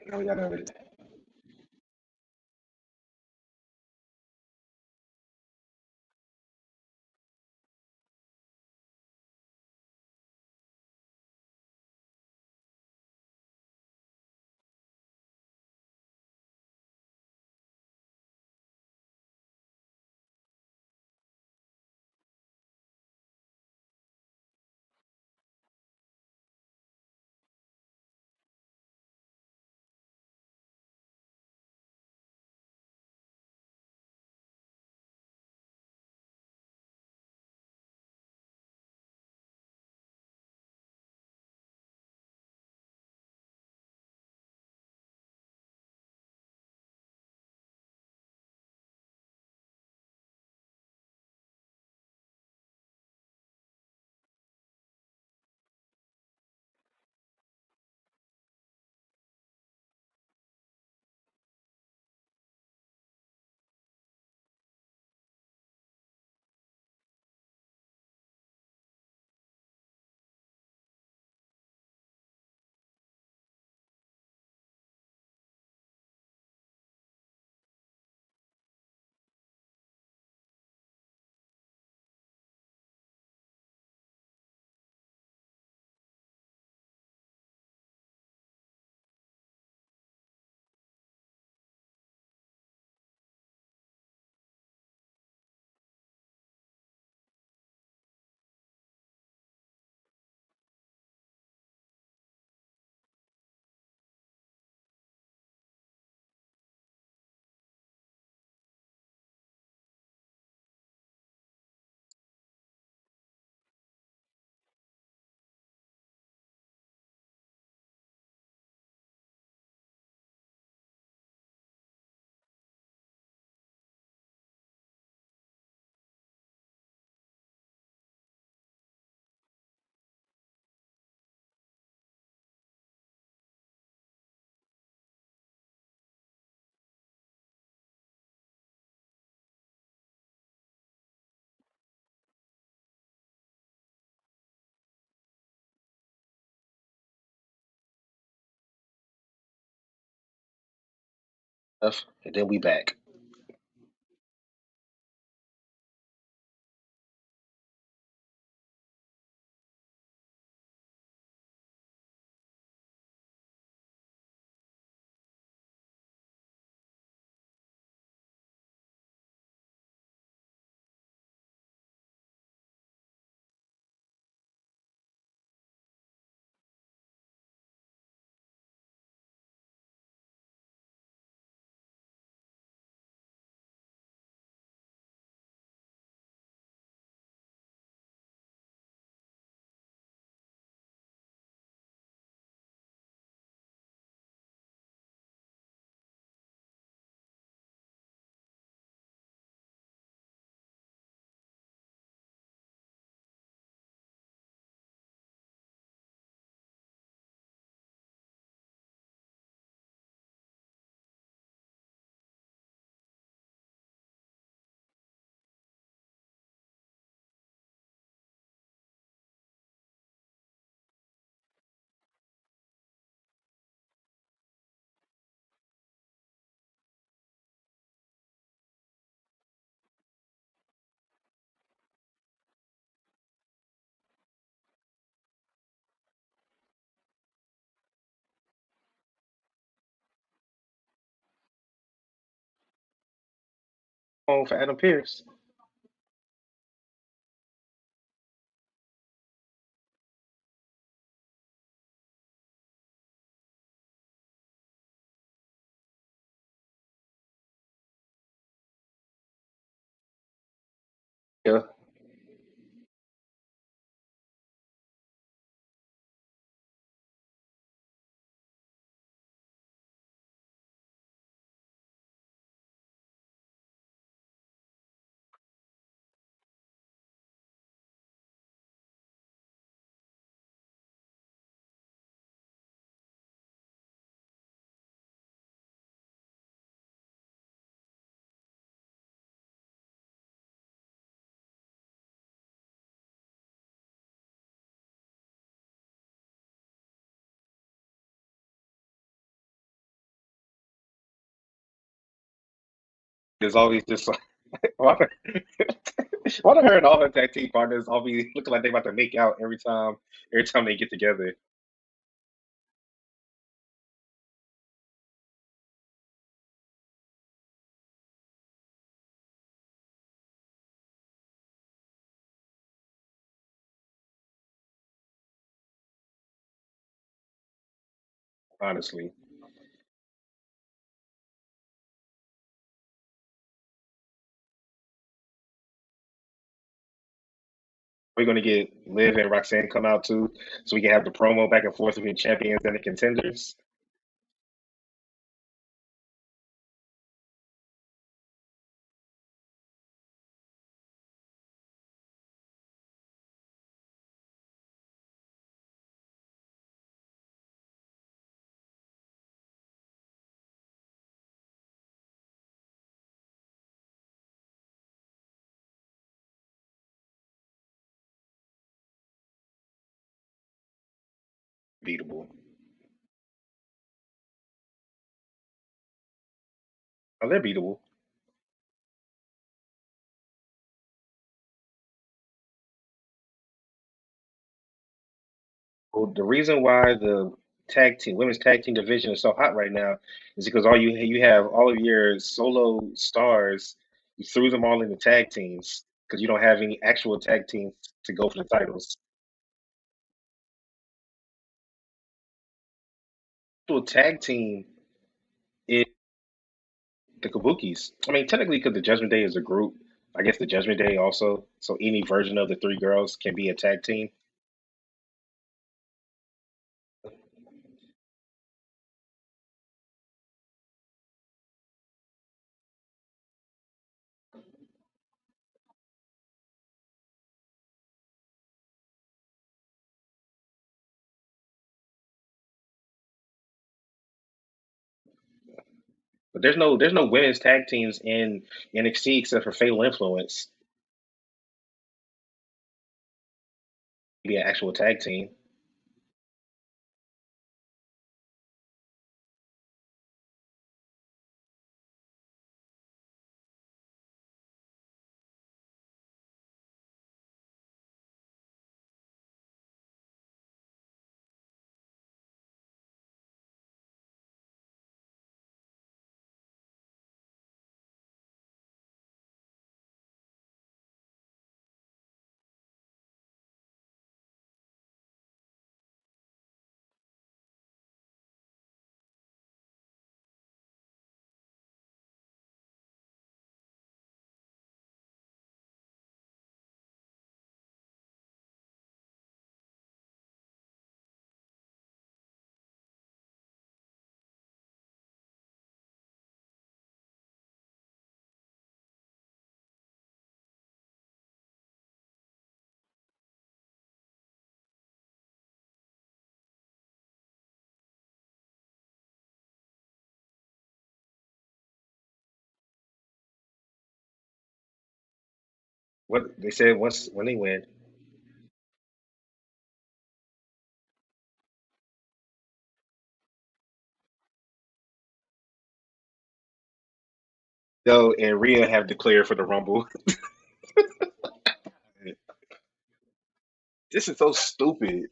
No, we gotta. And then we back. Oh, for Adam Pierce. Yeah. It's always just like, why why the her and all her tag team partners all be looking like they about to make out every time they get together. Honestly, we're gonna get Liv and Roxanne come out too, so we can have the promo back and forth between champions and the contenders. Beatable. Oh, they're beatable. Well, the reason why the women's tag team division is so hot right now is because you have all of your solo stars, you threw them all into tag teams because you don't have any actual tag teams to go for the titles. So tag team is the Kabukis. I mean, technically, because the Judgment Day is a group, I guess the Judgment Day also. So any version of the three girls can be a tag team. But there's no women's tag teams in NXT except for Fatal Influence. Be an actual tag team. What they said once when they win. Though and Rhea have declared for the Rumble. This is so stupid.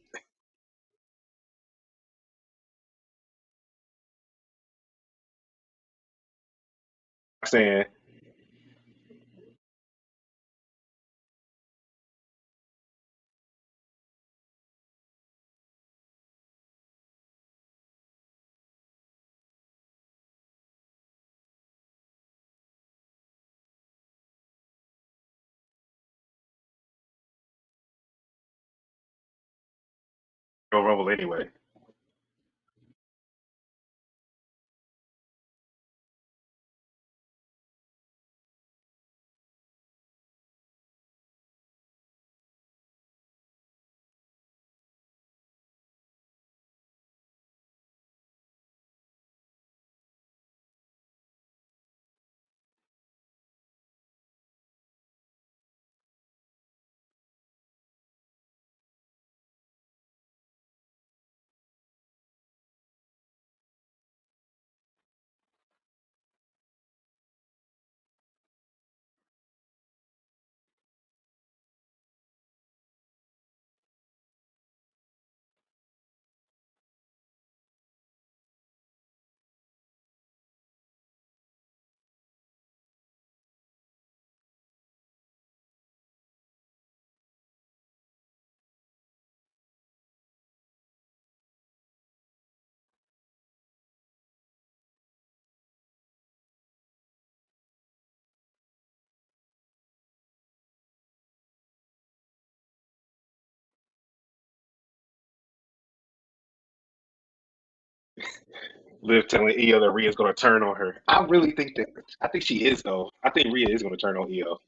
I'm saying Royal Rumble anyway. Liv telling Io that Rhea's going to turn on her. I really think that. I think she is though. I think Rhea is going to turn on Io.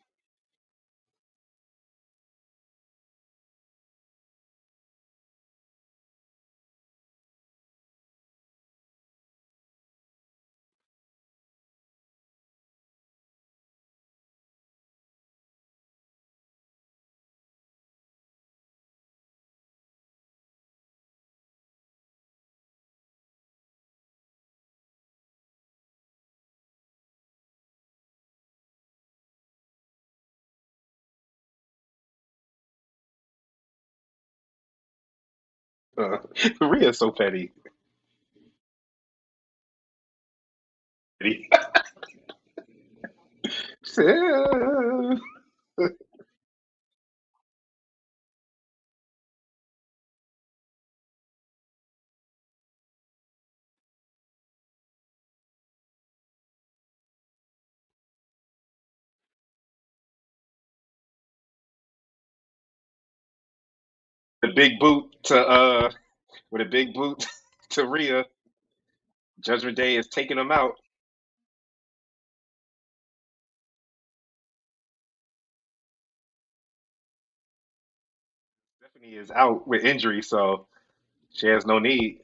Uh, Rhea's so petty. The big boot to with a big boot to Rhea. Judgment Day is taking them out. Stephanie is out with injury, so she has no need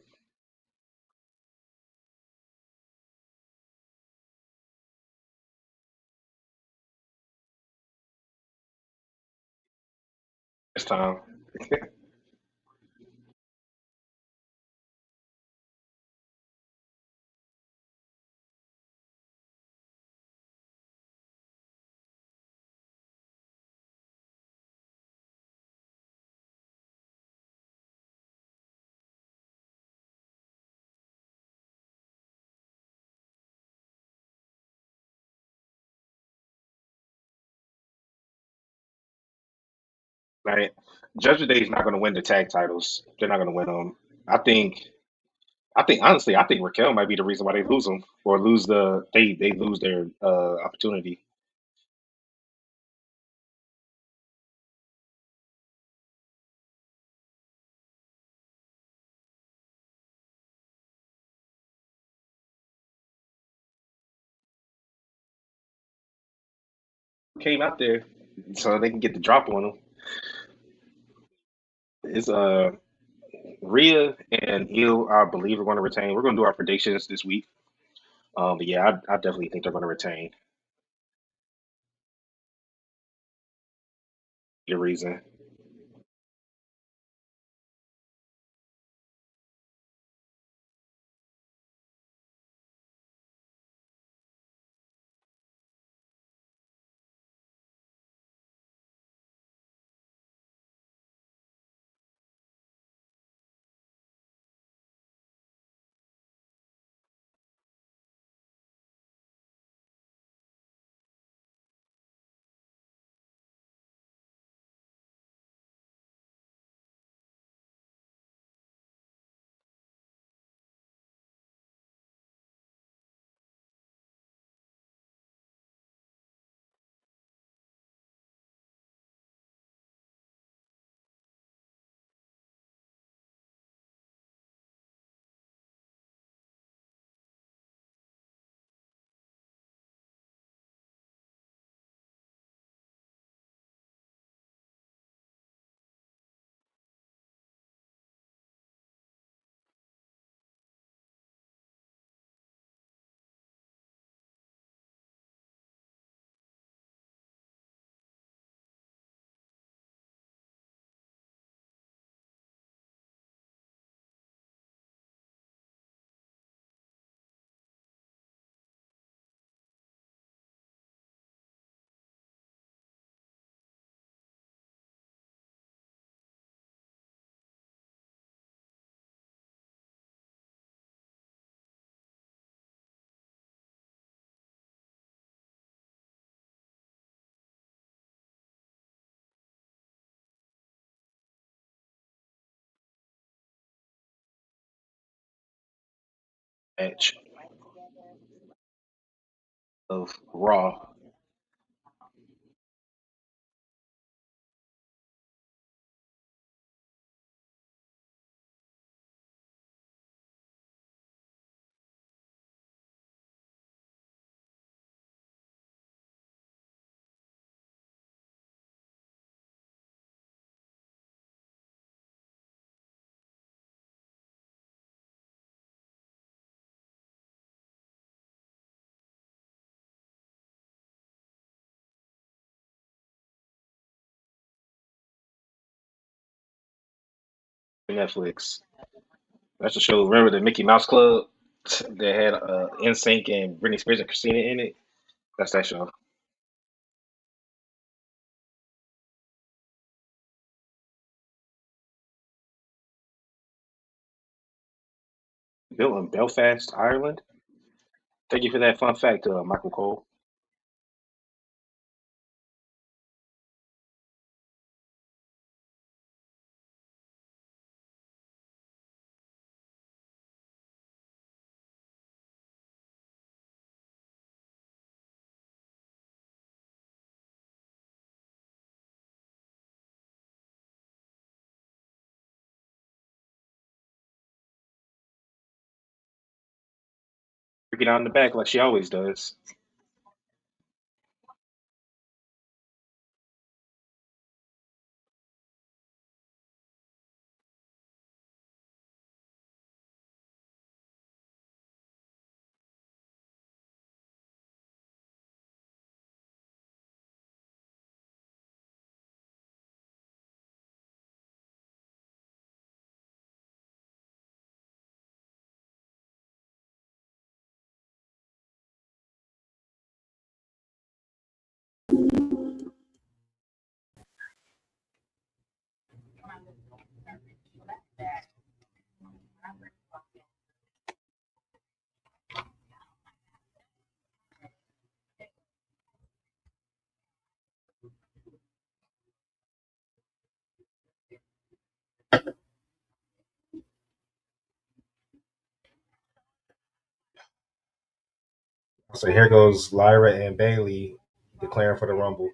this time. Like Judgment Day is not going to win the tag titles. They're not going to win them. I think. I think honestly, I think Raquel might be the reason why they lose them or lose they lose their opportunity. Came out there so they can get the drop on them. It's Rhea and Io, I believe, are going to retain. We're going to do our predictions this week. But yeah, I definitely think they're going to retain. The reason. Match of Raw. Netflix. That's the show. Remember the Mickey Mouse Club that had NSYNC and Britney Spears and Christina in it? That's that show. Built in Belfast, Ireland. Thank you for that fun fact, Michael Cole. Break it out in the back like she always does. So here goes Lyra and Bailey declaring for the Rumble.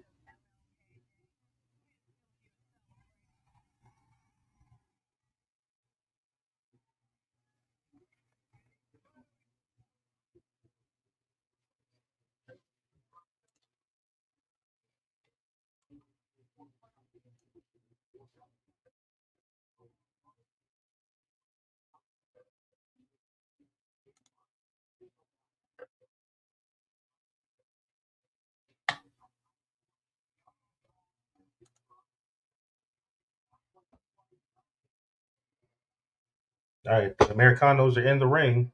All right, the Americanos are in the ring.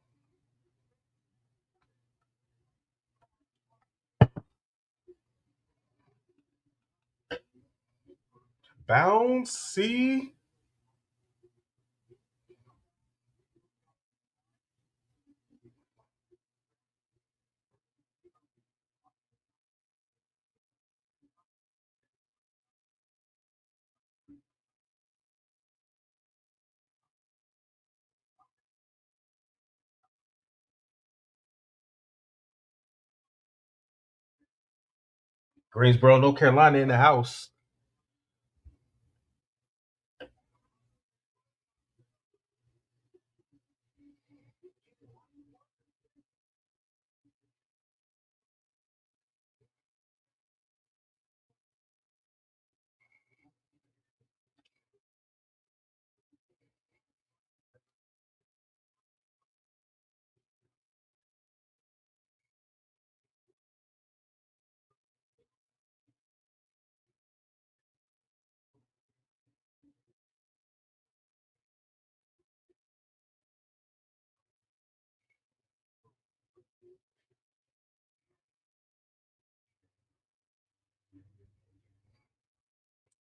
Bouncy. Greensboro, North Carolina in the house.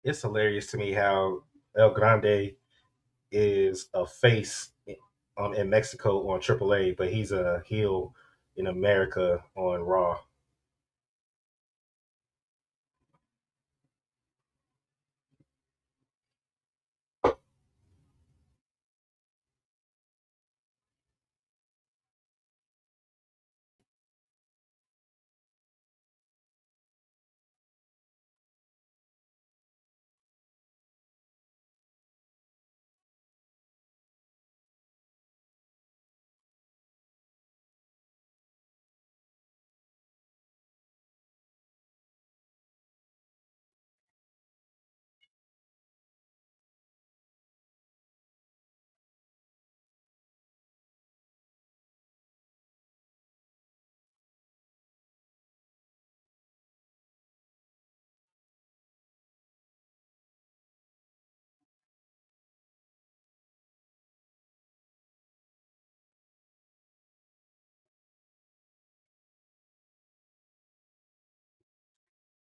It's hilarious to me how El Grande is a face in Mexico on AAA, but he's a heel in America on Raw.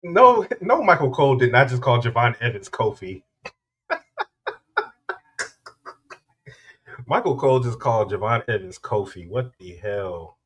No, no, Michael Cole did not just call Javon Evans Kofi. Michael Cole just called Javon Evans Kofi. What the hell?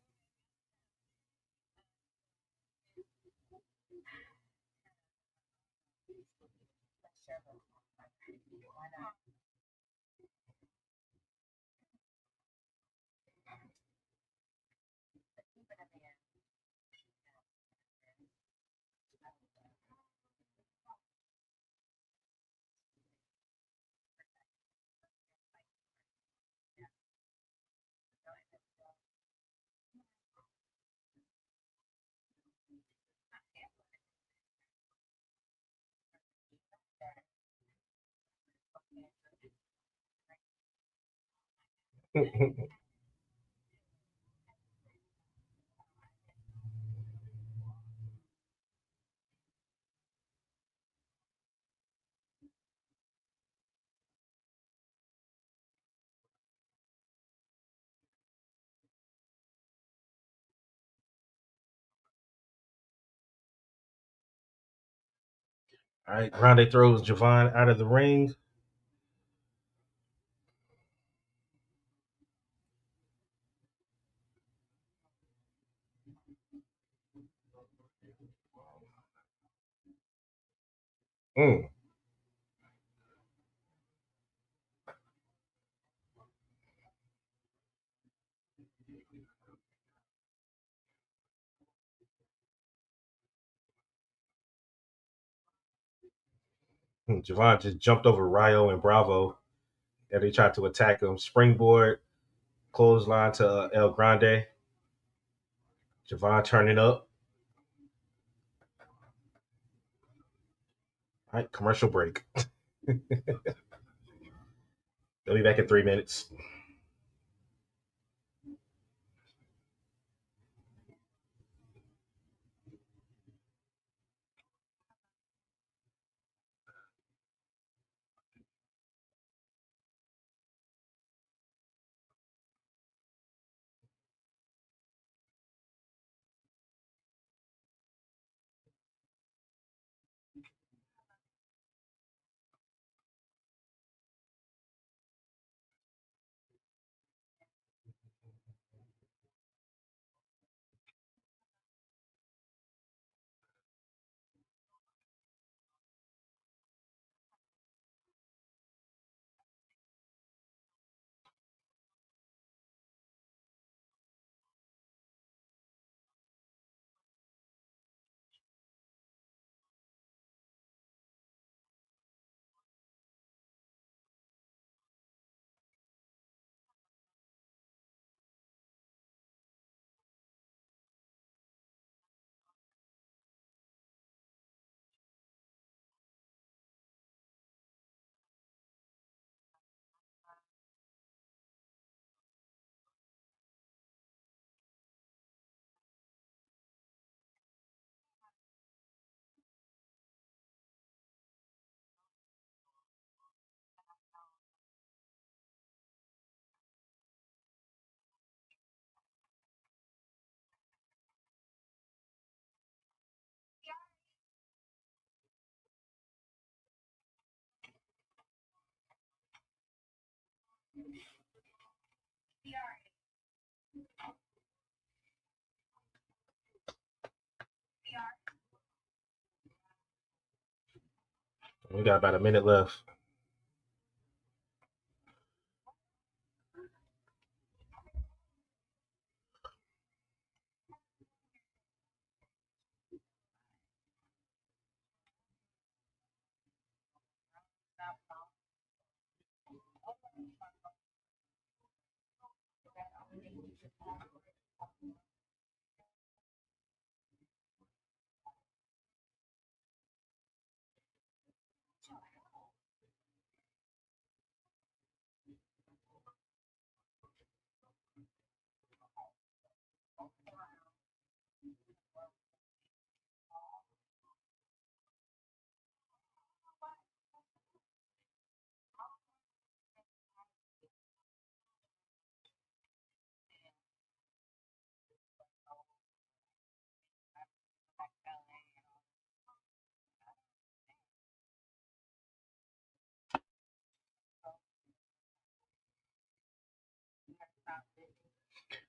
All right, Grande throws Javon out of the ring. Mm. Javon just jumped over Ryo and Bravo, and they tried to attack him. Springboard, clothesline to El Grande. Javon turning up. All right, commercial break. They'll be back in 3 minutes. We got about a minute left.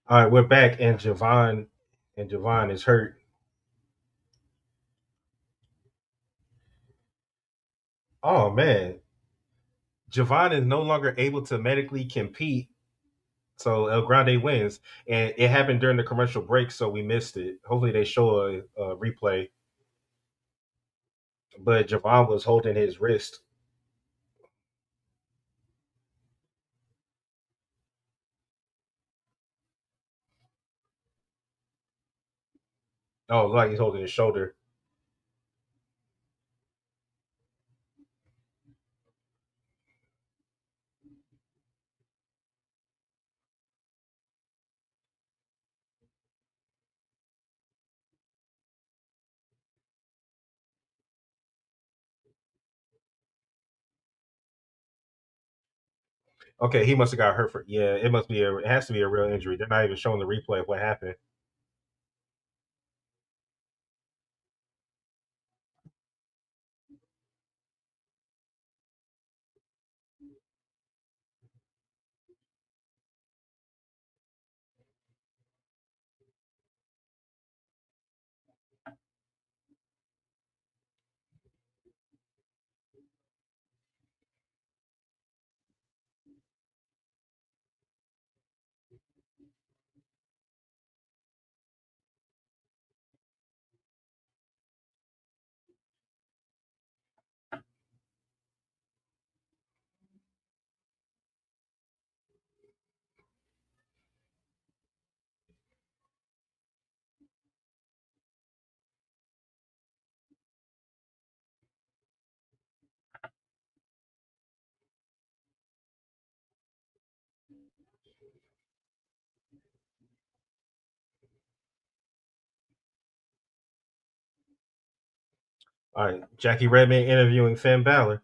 All right, we're back, and Javon is hurt. Oh man, Javon is no longer able to medically compete, so El Grande wins, and it happened during the commercial break, so we missed it. Hopefully, they show a replay. But Javon was holding his wrist. Oh, like he's holding his shoulder. Okay, he must have got hurt for. Yeah, it must be a. It has to be a real injury. They're not even showing the replay of what happened. All right, Jackie Redman interviewing Finn Balor.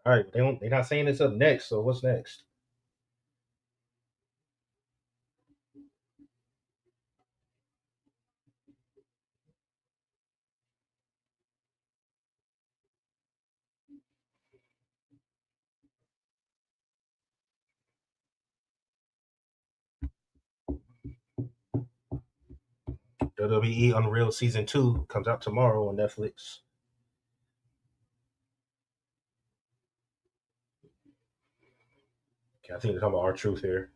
All right, they don't. They're not saying it's up next. So what's next? WWE Unreal Season 2 comes out tomorrow on Netflix. Okay, I think they're talking about our truth here.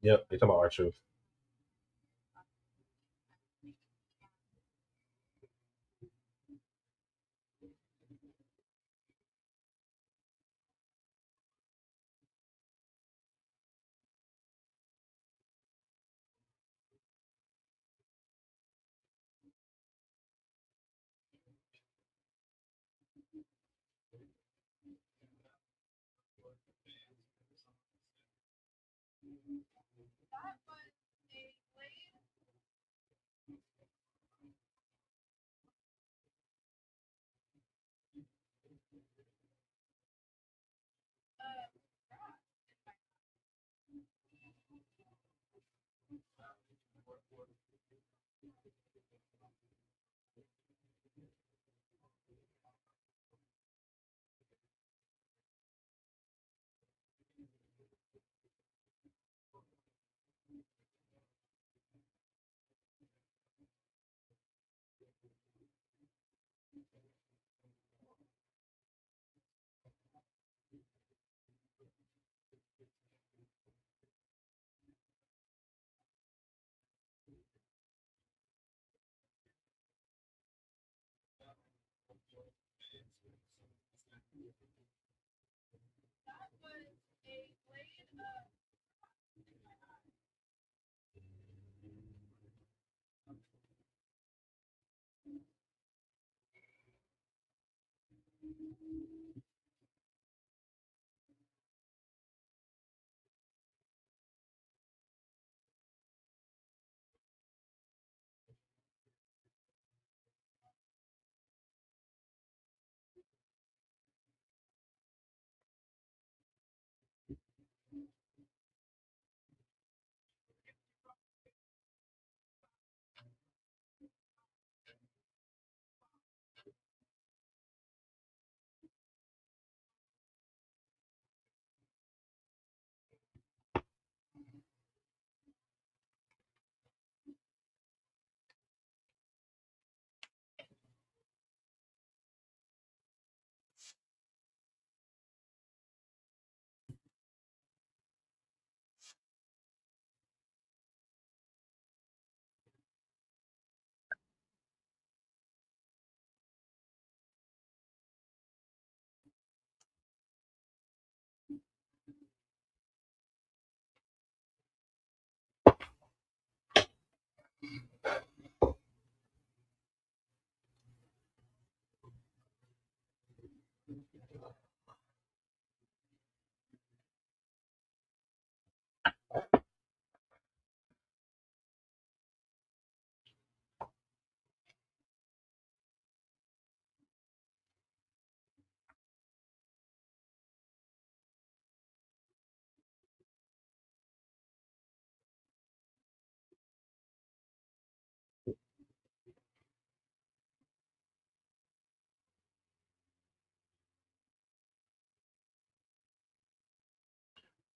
Yep, they're talking about our truth.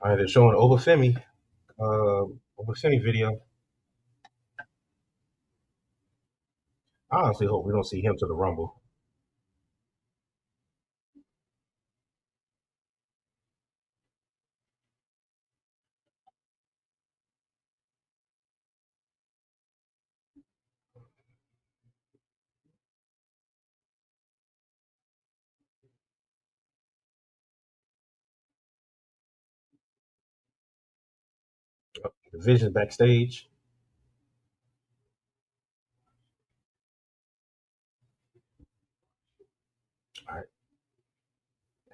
All right, they're showing Obafemi, Obafemi video. I honestly hope we don't see him to the Rumble. The Vision backstage. All right,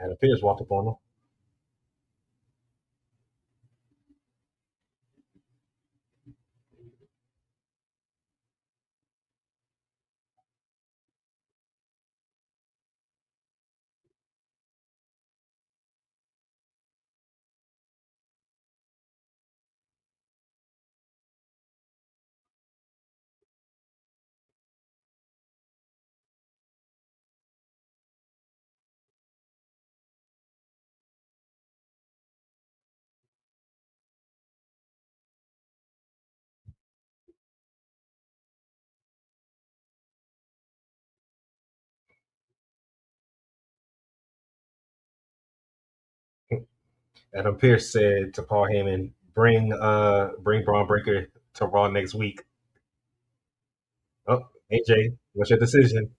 Adam Pearce walked up on him. Adam Pearce said to Paul Heyman, bring Braun Breaker to Raw next week." Oh, AJ, what's your decision?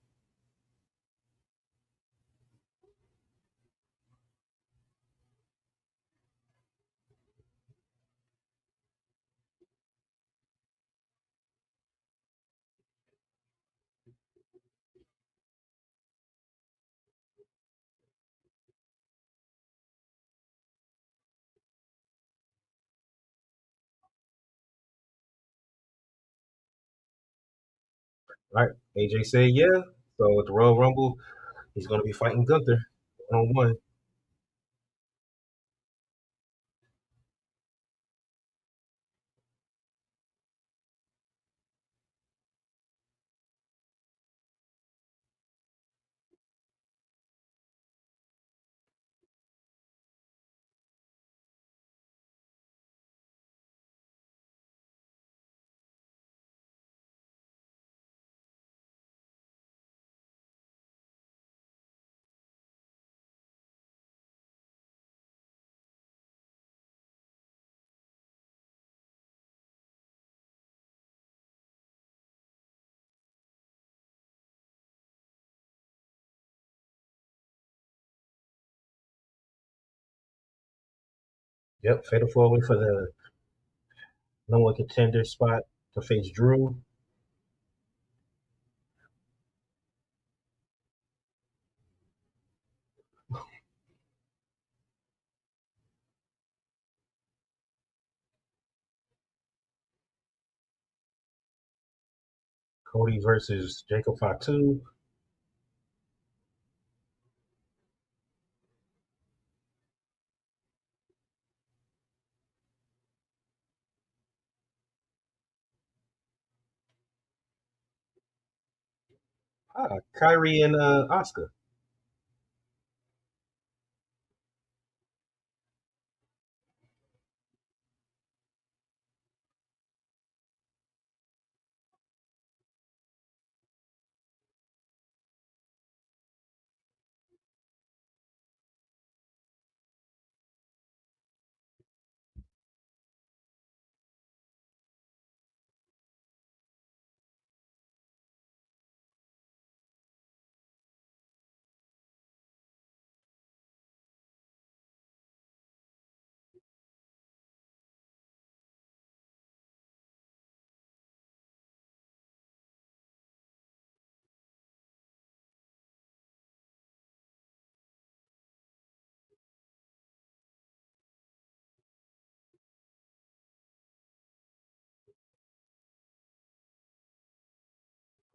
All right, AJ said yeah. So at the Royal Rumble, he's going to be fighting Gunther one on one. Yep, fatal four way for the number one contender spot to face Drew. Cody versus Jacob Fatu. Kyrie and Oscar.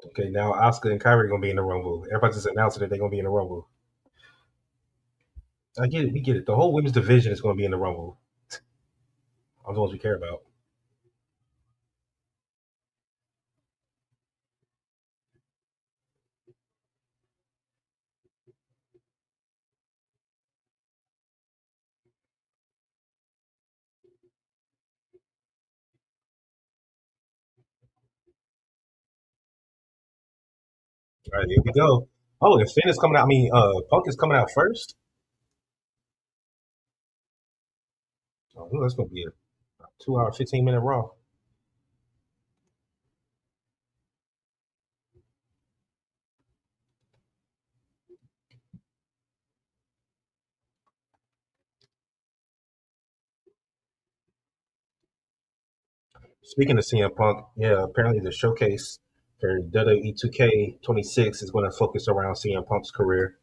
Okay, now Oscar and Kyrie gonna be in the Rumble. Everybody just announcing that they're gonna be in the Rumble. I get it. We get it. The whole women's division is gonna be in the Rumble. I'm the ones we care about. All right, here we go. Oh, and Finn is coming out. I mean, Punk is coming out first. Oh, that's gonna be a 2 hour, 15 minute Raw. Speaking of CM Punk, yeah, apparently the showcase for WWE 2K26 is going to focus around CM Punk's career.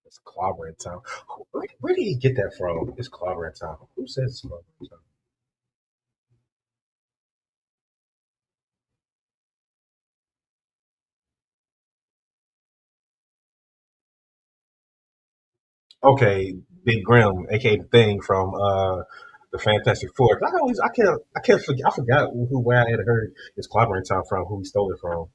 It's clobbering time. Where did he get that from? It's clobbering time. Who says it's clobbering time? Okay, Big Grim, aka the Thing from the Fantastic Four. I can't forget. I forgot where I had heard this clobbering time from. Who he stole it from?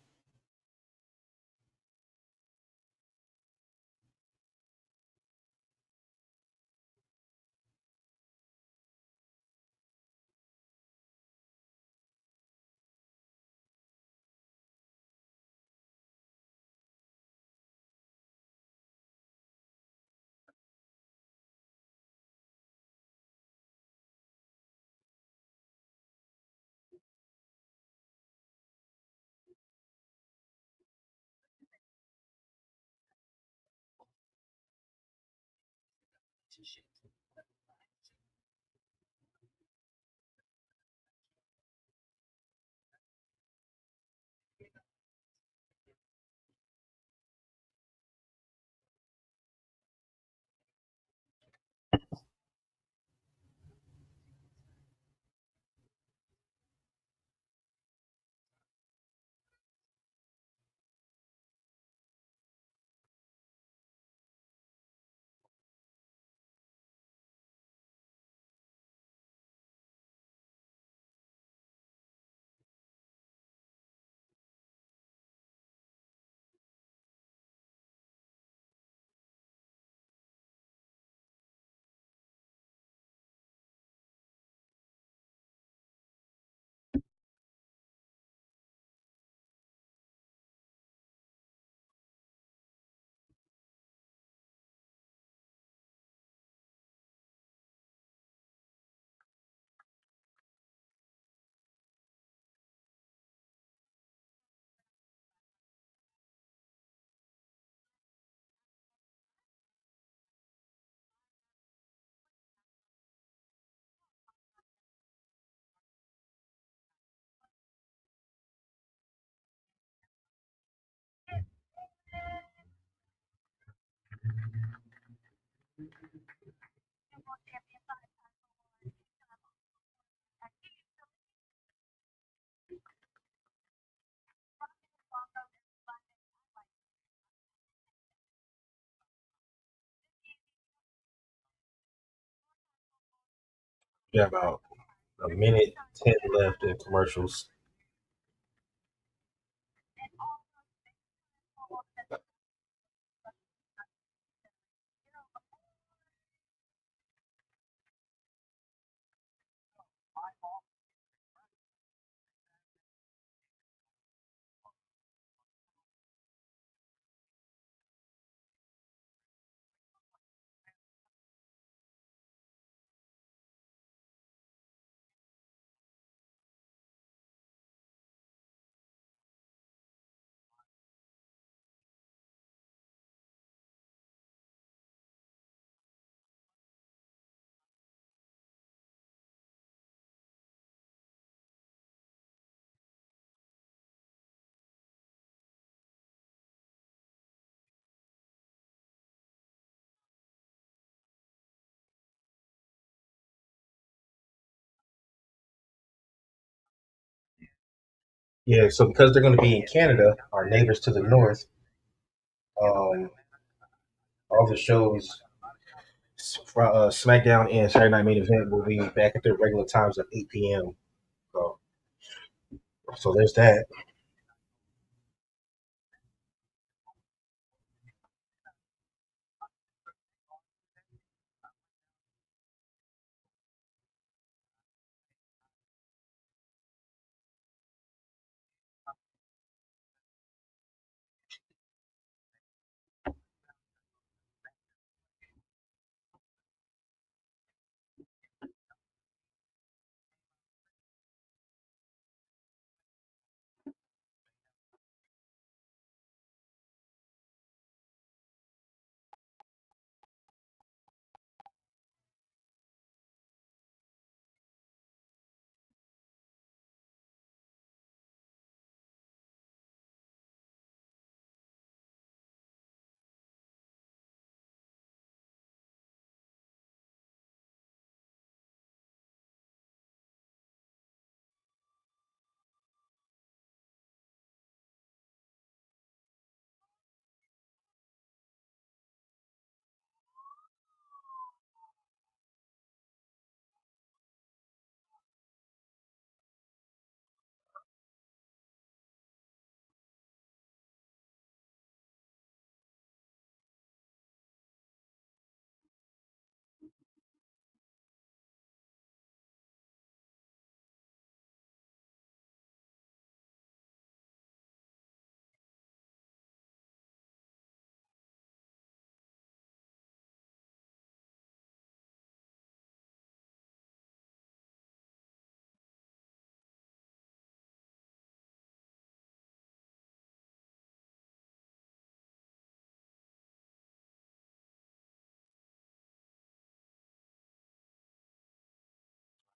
We got about a minute 10 left in commercials. Yeah, so because they're going to be in Canada, our neighbors to the north, um, all the shows, SmackDown and Saturday Night Main Event, will be back at their regular times at 8 p.m. So, so there's that.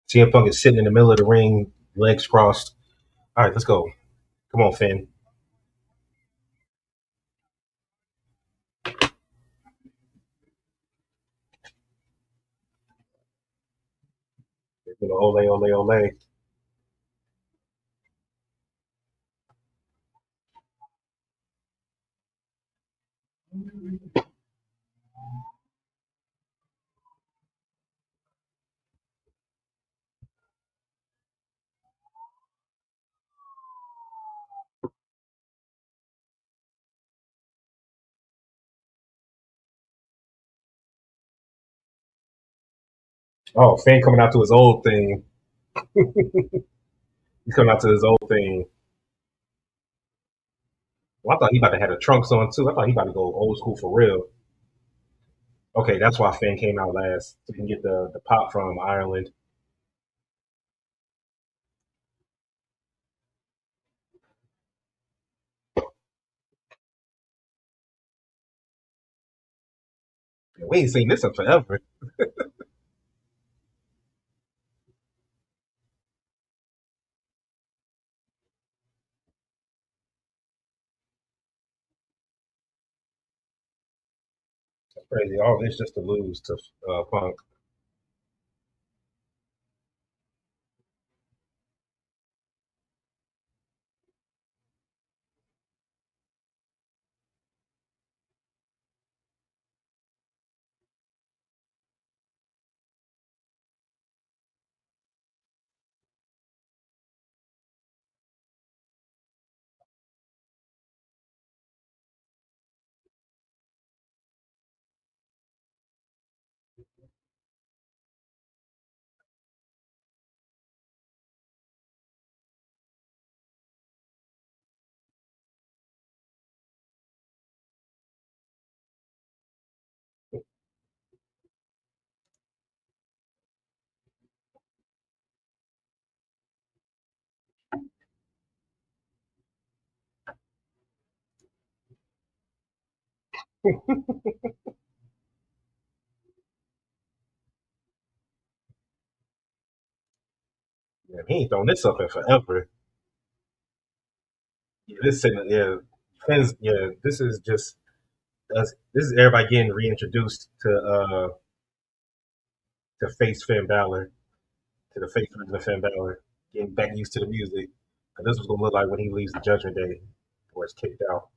CM Punk is sitting in the middle of the ring, legs crossed. All right, let's go. Come on, Finn. Ole, ole, ole. Oh, Finn coming out to his old thing. He's coming out to his old thing. Well, I thought he about to have the trunks on too. I thought he about to go old school for real. Okay, that's why Finn came out last. So he can get the pop from Ireland. We ain't seen this in forever. Crazy. All this just to lose to Punk. Man, he ain't thrown this up in forever. Yeah, yeah, Finn's, yeah, this is just us. This is everybody getting reintroduced to face Finn Balor, to the face version of Finn Balor, getting back used to the music. And this was gonna look like when he leaves the Judgment Day, or it's kicked out.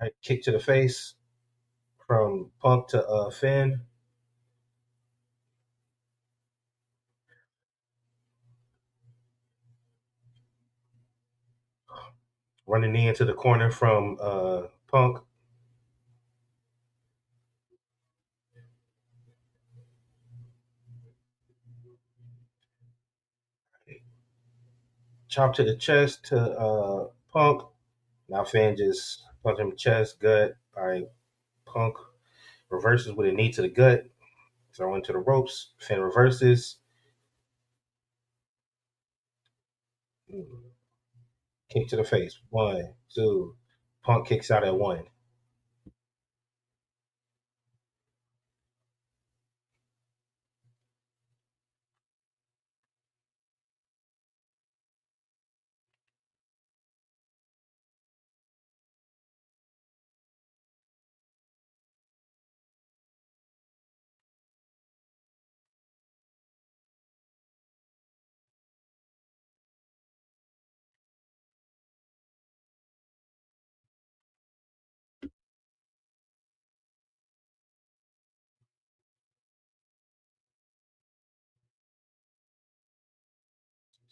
Right, kick to the face from Punk to Finn. Running knee into the corner from Punk. Chop to the chest to Punk. Now Finn just punch him in the chest, gut. All right, Punk reverses with a knee to the gut. Throw into the ropes. Finn reverses. Kick to the face. One, two. Punk kicks out at one.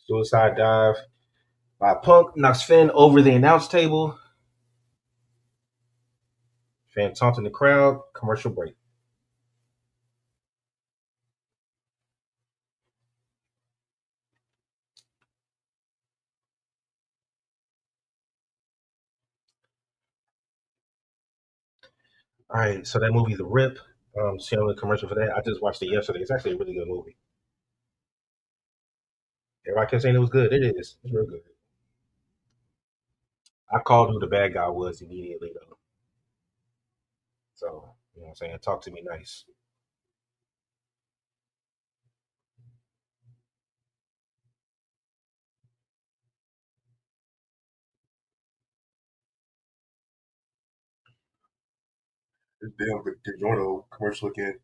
Suicide dive by Punk knocks Finn over the announce table. Finn taunting the crowd. Commercial break. All right, so that movie, The Rip. Seeing the commercial for that. I just watched it yesterday. It's actually a really good movie. Everybody kept saying it was good. It is. It's real good. I called who the bad guy was immediately though. So you know what I'm saying? Talk to me nice. This damn DiGiorno commercial again.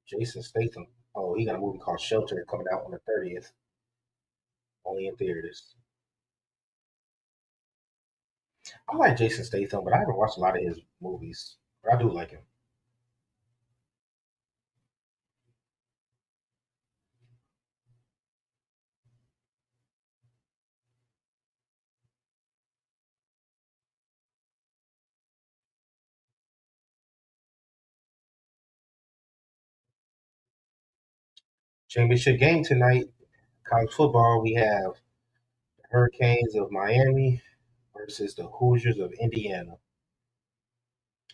Jason Statham. Oh, he got a movie called Shelter coming out on the 30th, only in theaters. I like Jason Statham, but I haven't watched a lot of his movies. But I do like him. Championship game tonight. College football. We have the Hurricanes of Miami versus the Hoosiers of Indiana.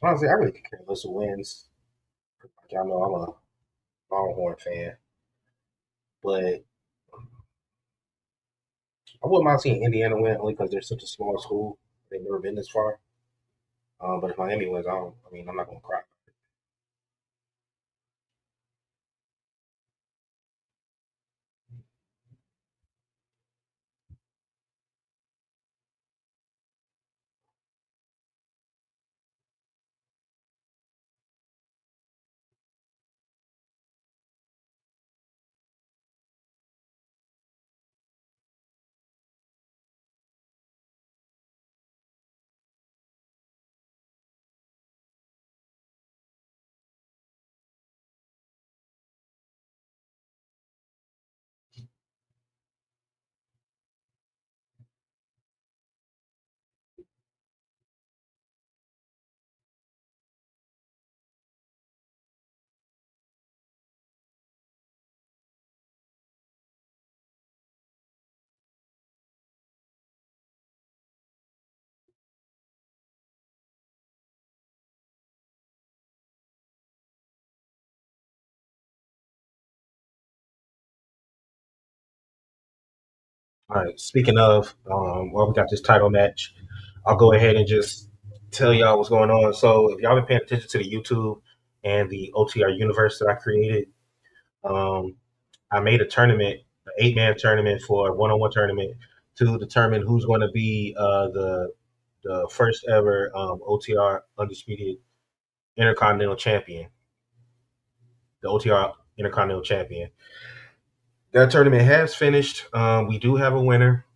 Honestly, I really could care less who wins. Like y'all know, I'm a Longhorn fan, but I wouldn't mind seeing Indiana win only because they're such a small school. They've never been this far. But if Miami wins, I don't. I mean, I'm not gonna cry. All right. Speaking of, well, we got this title match. I'll go ahead and just tell y'all what's going on. So, if y'all been paying attention to the YouTube and the OTR universe that I created, um, I made a tournament, an 8-man tournament for a one-on-one tournament to determine who's going to be the first ever OTR undisputed Intercontinental Champion, the OTR Intercontinental Champion. That tournament has finished. We do have a winner.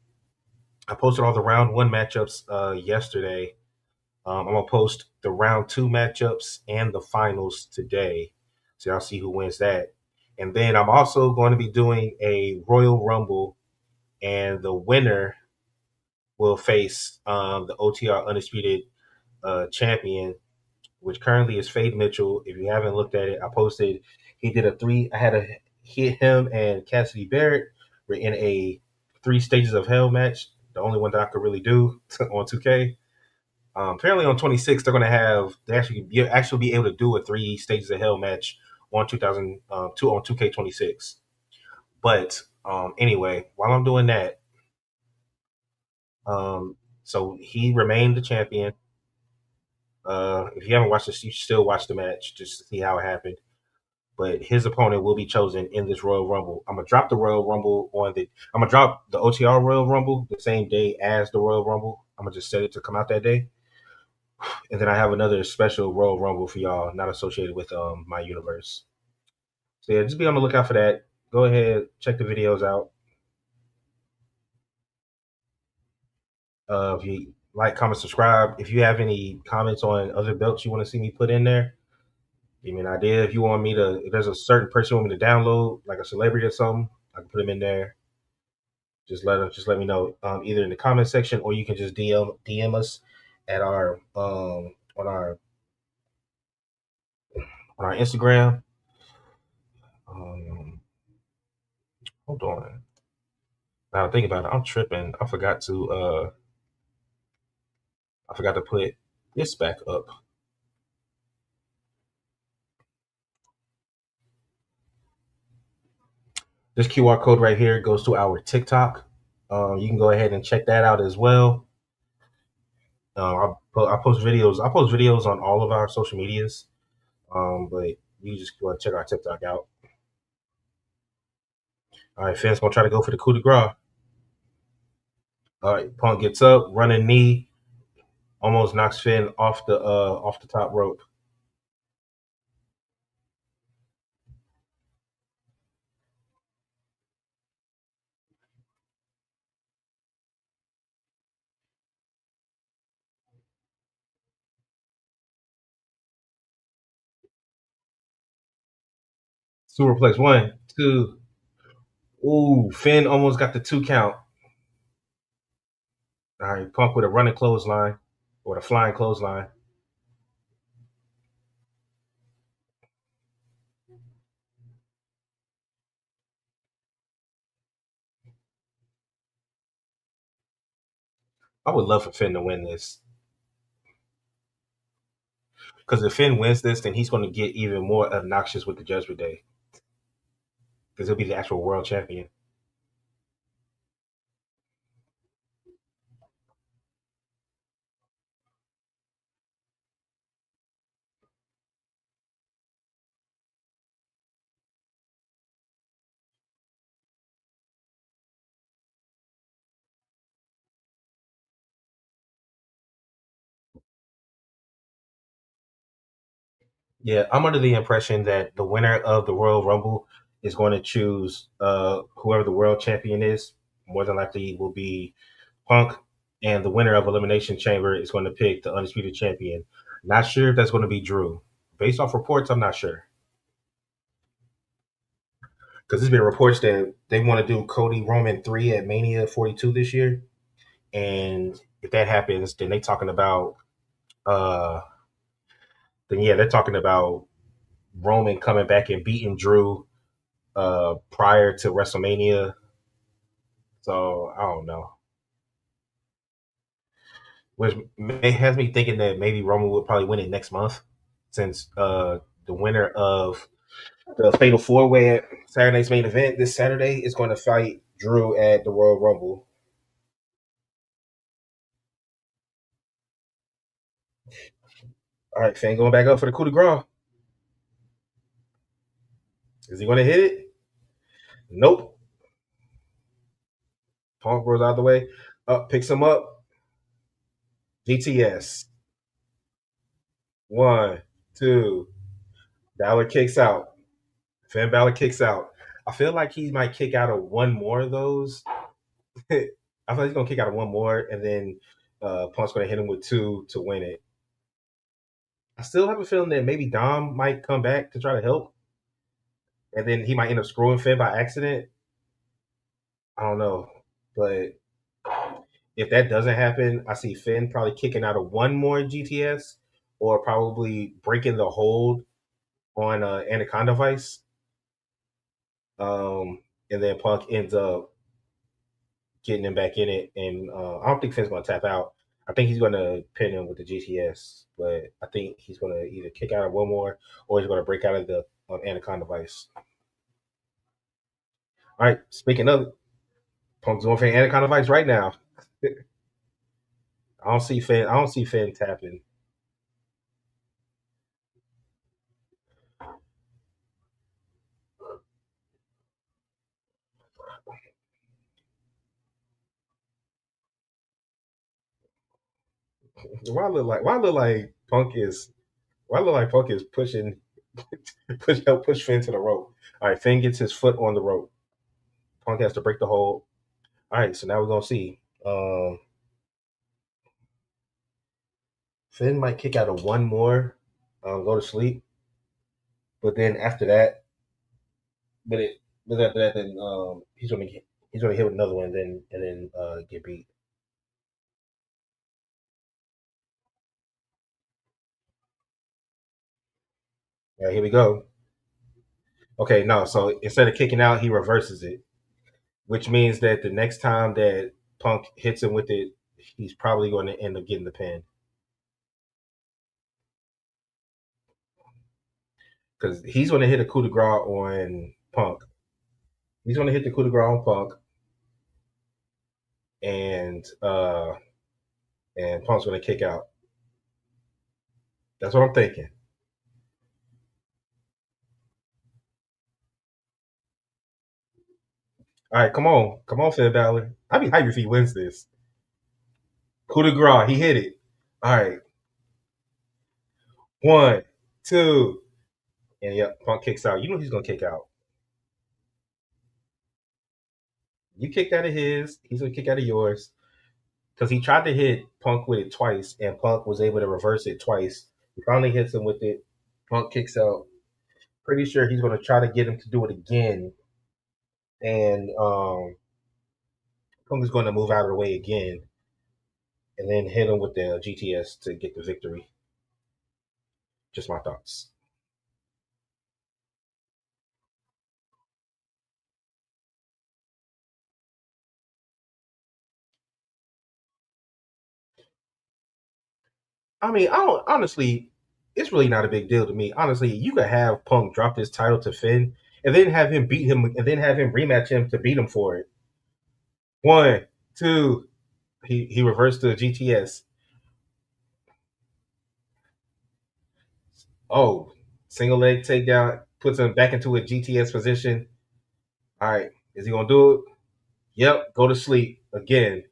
I posted all the round one matchups yesterday. I'm gonna post the round two matchups and the finals today, so y'all see who wins that. And then I'm also going to be doing a Royal Rumble, and the winner will face the OTR Undisputed Champion, which currently is Fade Mitchell. If you haven't looked at it, I posted. He did a three. I had a hit him and Cassidy Barrett were in a three stages of hell match. The only one that I could really do on 2K. Apparently on 26 they're going to have actually be able to do a three stages of hell match on 2002 on 2K26. But anyway, while I'm doing that, so he remained the champion. If you haven't watched this, you should still watch the match just to see how it happened. But his opponent will be chosen in this Royal Rumble. I'm gonna drop the Royal Rumble on the. I'm gonna drop the OTR Royal Rumble the same day as the Royal Rumble. I'm gonna just set it to come out that day, and then I have another special Royal Rumble for y'all, not associated with my universe. So yeah, just be on the lookout for that. Go ahead, check the videos out. If you like, comment, subscribe. If you have any comments on other belts you want to see me put in there, give me an idea. If you want me to, if there's a certain person you want me to download, like a celebrity or something, I can put them in there. Just let me know either in the comment section or you can just DM us at our on our Instagram. Um, hold on. Now think about it. I'm tripping. I forgot to put this back up. This QR code right here goes to our TikTok. You can go ahead and check that out as well. I post videos. I post videos on all of our social medias. But you just want to check our TikTok out. All right, Finn's gonna try to go for the coup de grace. All right, Punk gets up, running knee, almost knocks Finn off the top rope. Superplex one, two. Ooh, Finn almost got the two count. All right, Punk with a running clothesline or the flying clothesline. I would love for Finn to win this because if Finn wins this, then he's going to get even more obnoxious with the Judgment Day because he'll be the actual world champion. Yeah, I'm under the impression that the winner of the Royal Rumble is going to choose whoever the world champion is. More than likely will be Punk, and the winner of Elimination Chamber is going to pick the undisputed champion. Not sure if that's going to be Drew. Based off reports, I'm not sure because there's been reports that they want to do Cody Roman 3 at Mania 42 this year, and if that happens, then they talking about uh, then yeah, they're talking about Roman coming back and beating Drew prior to WrestleMania. So I don't know. Which has me thinking that maybe Roman will probably win it next month, since the winner of the Fatal Four Way at Saturday's main event this Saturday is going to fight Drew at the Royal Rumble. All right, Finn going back up for the coup de grace. Is he going to hit it? Nope. Punk rolls out of the way. Up, picks him up. GTS. One, two. Balor kicks out. Finn Balor kicks out. I feel like he might kick out of one more of those. I feel like he's gonna kick out of one more, and then Punk's gonna hit him with two to win it. I still have a feeling that maybe Dom might come back to try to help, and then he might end up screwing Finn by accident. I don't know, but if that doesn't happen, I see Finn probably kicking out of one more GTS, or probably breaking the hold on Anaconda Vice. And then Punk ends up getting him back in it, and I don't think Finn's going to tap out. I think he's going to pin him with the GTS, but I think he's going to either kick out of one more or he's going to break out of the Anaconda Vice. All right, speaking of, Punk's going for Anaconda Vice right now. I don't see Finn. I don't see Finn tapping. Why look like Punk is pushing push Finn to the rope. All right, Finn gets his foot on the rope. Punk has to break the hold. All right, so now we're gonna see. Finn might kick out of one more, go to sleep, but then after that, but after that, then he's gonna hit with another one, and then get beat. All right, here we go. Okay, no, so instead of kicking out, he reverses it, which means that the next time that Punk hits him with it, he's probably going to end up getting the pin because he's going to hit a coup de grace on Punk. He's going to hit the coup de grace on Punk, and Punk's going to kick out. That's what I'm thinking. All right, come on, Finn Balor. I'd be hyped if he wins this. Coup de grace, he hit it. All right, one, two, and yep, Punk kicks out. You know he's gonna kick out. You kicked out of his, he's gonna kick out of yours because he tried to hit Punk with it twice, and Punk was able to reverse it twice. He finally hits him with it. Punk kicks out. Pretty sure he's gonna try to get him to do it again, and Punk is going to move out of the way again, and then hit him with the GTS to get the victory. Just my thoughts. I mean, I don't honestly. It's really not a big deal to me. Honestly, you could have Punk drop his title to Finn, and then have him beat him, and then have him rematch him to beat him for it. One, two. He reversed the GTS. Oh, single leg takedown puts him back into a GTS position. All right, is he gonna do it? Yep. Go to sleep again.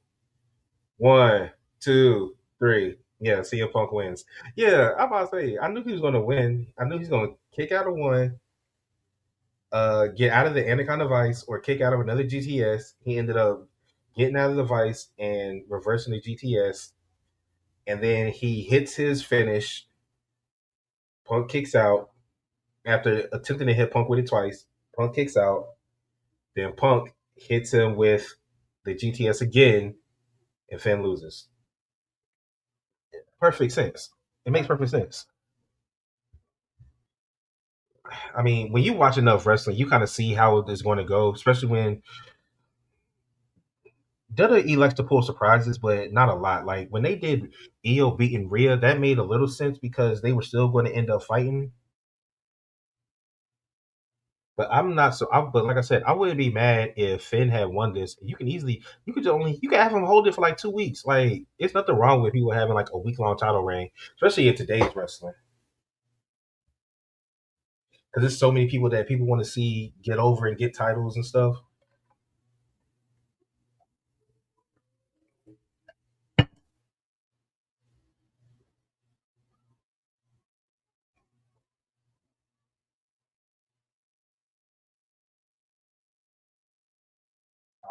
One, two, three. Yeah, CM Punk wins. Yeah, I'm about to say, I knew he was gonna win. I knew he was gonna kick out of one, get out of the Anaconda Vice or kick out of another GTS. He ended up getting out of the Vice and reversing the GTS. And then he hits his finish. Punk kicks out after attempting to hit Punk with it twice. Punk kicks out. Then Punk hits him with the GTS again, and Finn loses. Perfect sense. It makes perfect sense. I mean, when you watch enough wrestling, you kind of see how it is going to go, especially when WWE likes to pull surprises, but not a lot. Like when they did Io beating Rhea, that made a little sense because they were still going to end up fighting. But I'm not so. But like I said, I wouldn't be mad if Finn had won this. You could have him hold it for like 2 weeks. Like it's nothing wrong with people having like a week long title reign, especially in today's wrestling. Because there's so many people that people want to see get over and get titles and stuff.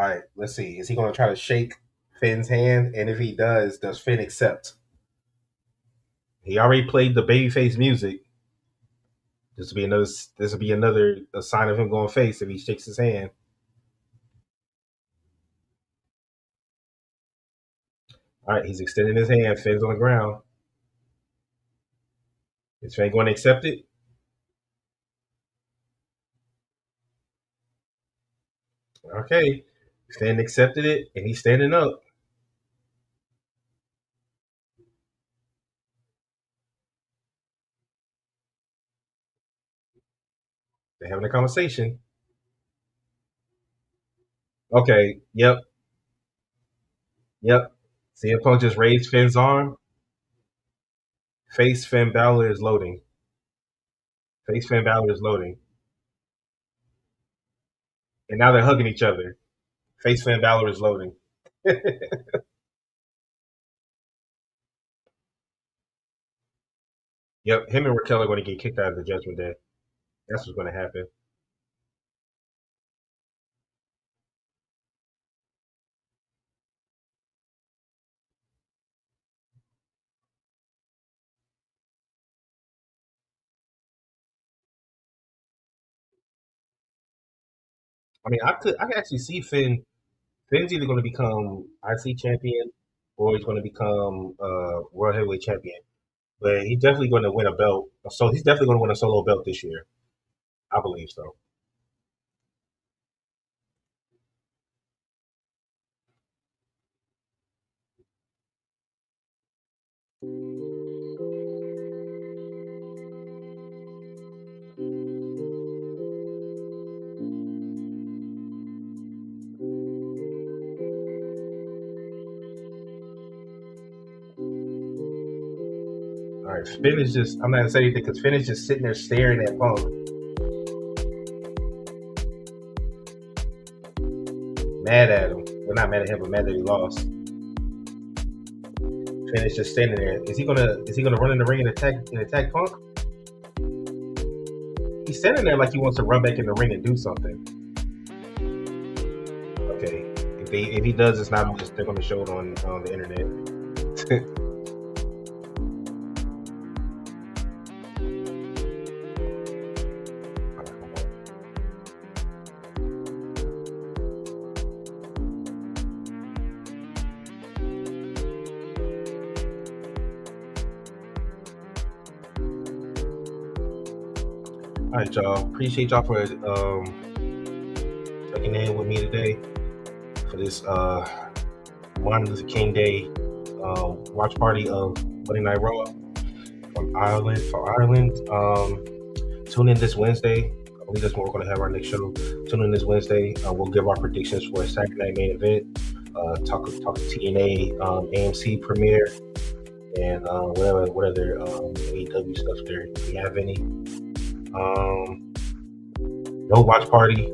All right, let's see. Is he going to try to shake Finn's hand? And if he does Finn accept? He already played the babyface music. This will be another. This will be another a sign of him going face if he shakes his hand. All right, he's extending his hand. Finn's on the ground. Is Finn going to accept it? Okay. Finn accepted it, and he's standing up. They're having a conversation. Okay. Yep. Yep. CM Punk just raised Finn's arm. Face Finn Balor is loading. Face Finn Balor is loading. And now they're hugging each other. Face Finn Balor is loading. Yep. Him and Raquel are going to get kicked out of the Judgment Day. That's what's going to happen. I could actually see Finn. Finn's either going to become IC champion or he's going to become world heavyweight champion. But he's definitely going to win a belt. So he's definitely going to win a solo belt this year. I believe so. All right, Finn is just. I'm not gonna say anything because Finn is just sitting there staring at Punk, mad at him. Well, not mad at him, but mad that he lost. Finn is just standing there. Is he gonna run in the ring and attack Punk? He's standing there like he wants to run back in the ring and do something. Okay, if he does, it's not just they're gonna show it on the internet. All right, y'all. Appreciate y'all for checking in with me today for this Martin Luther King Day watch party of Monday Night Raw from Ireland. Tune in this Wednesday. I believe that's when we're going to have our next show. Tune in this Wednesday. We'll give our predictions for a Saturday night main event. Talk TNA AMC premiere and what other AEW stuff there. If you have any. No watch party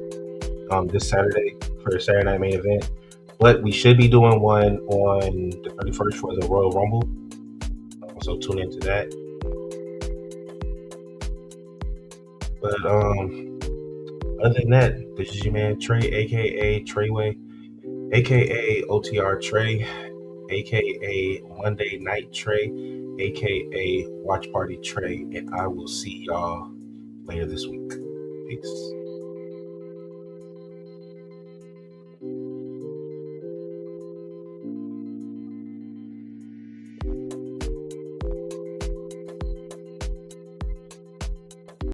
this Saturday for the Saturday night main event, but we should be doing one on the 31st for the Royal Rumble. So tune into that. But other than that, this is your man Trey, aka Treyway, aka OTR Trey, aka Monday Night Trey, aka Watch Party Trey, and I will see y'all later this week. Peace.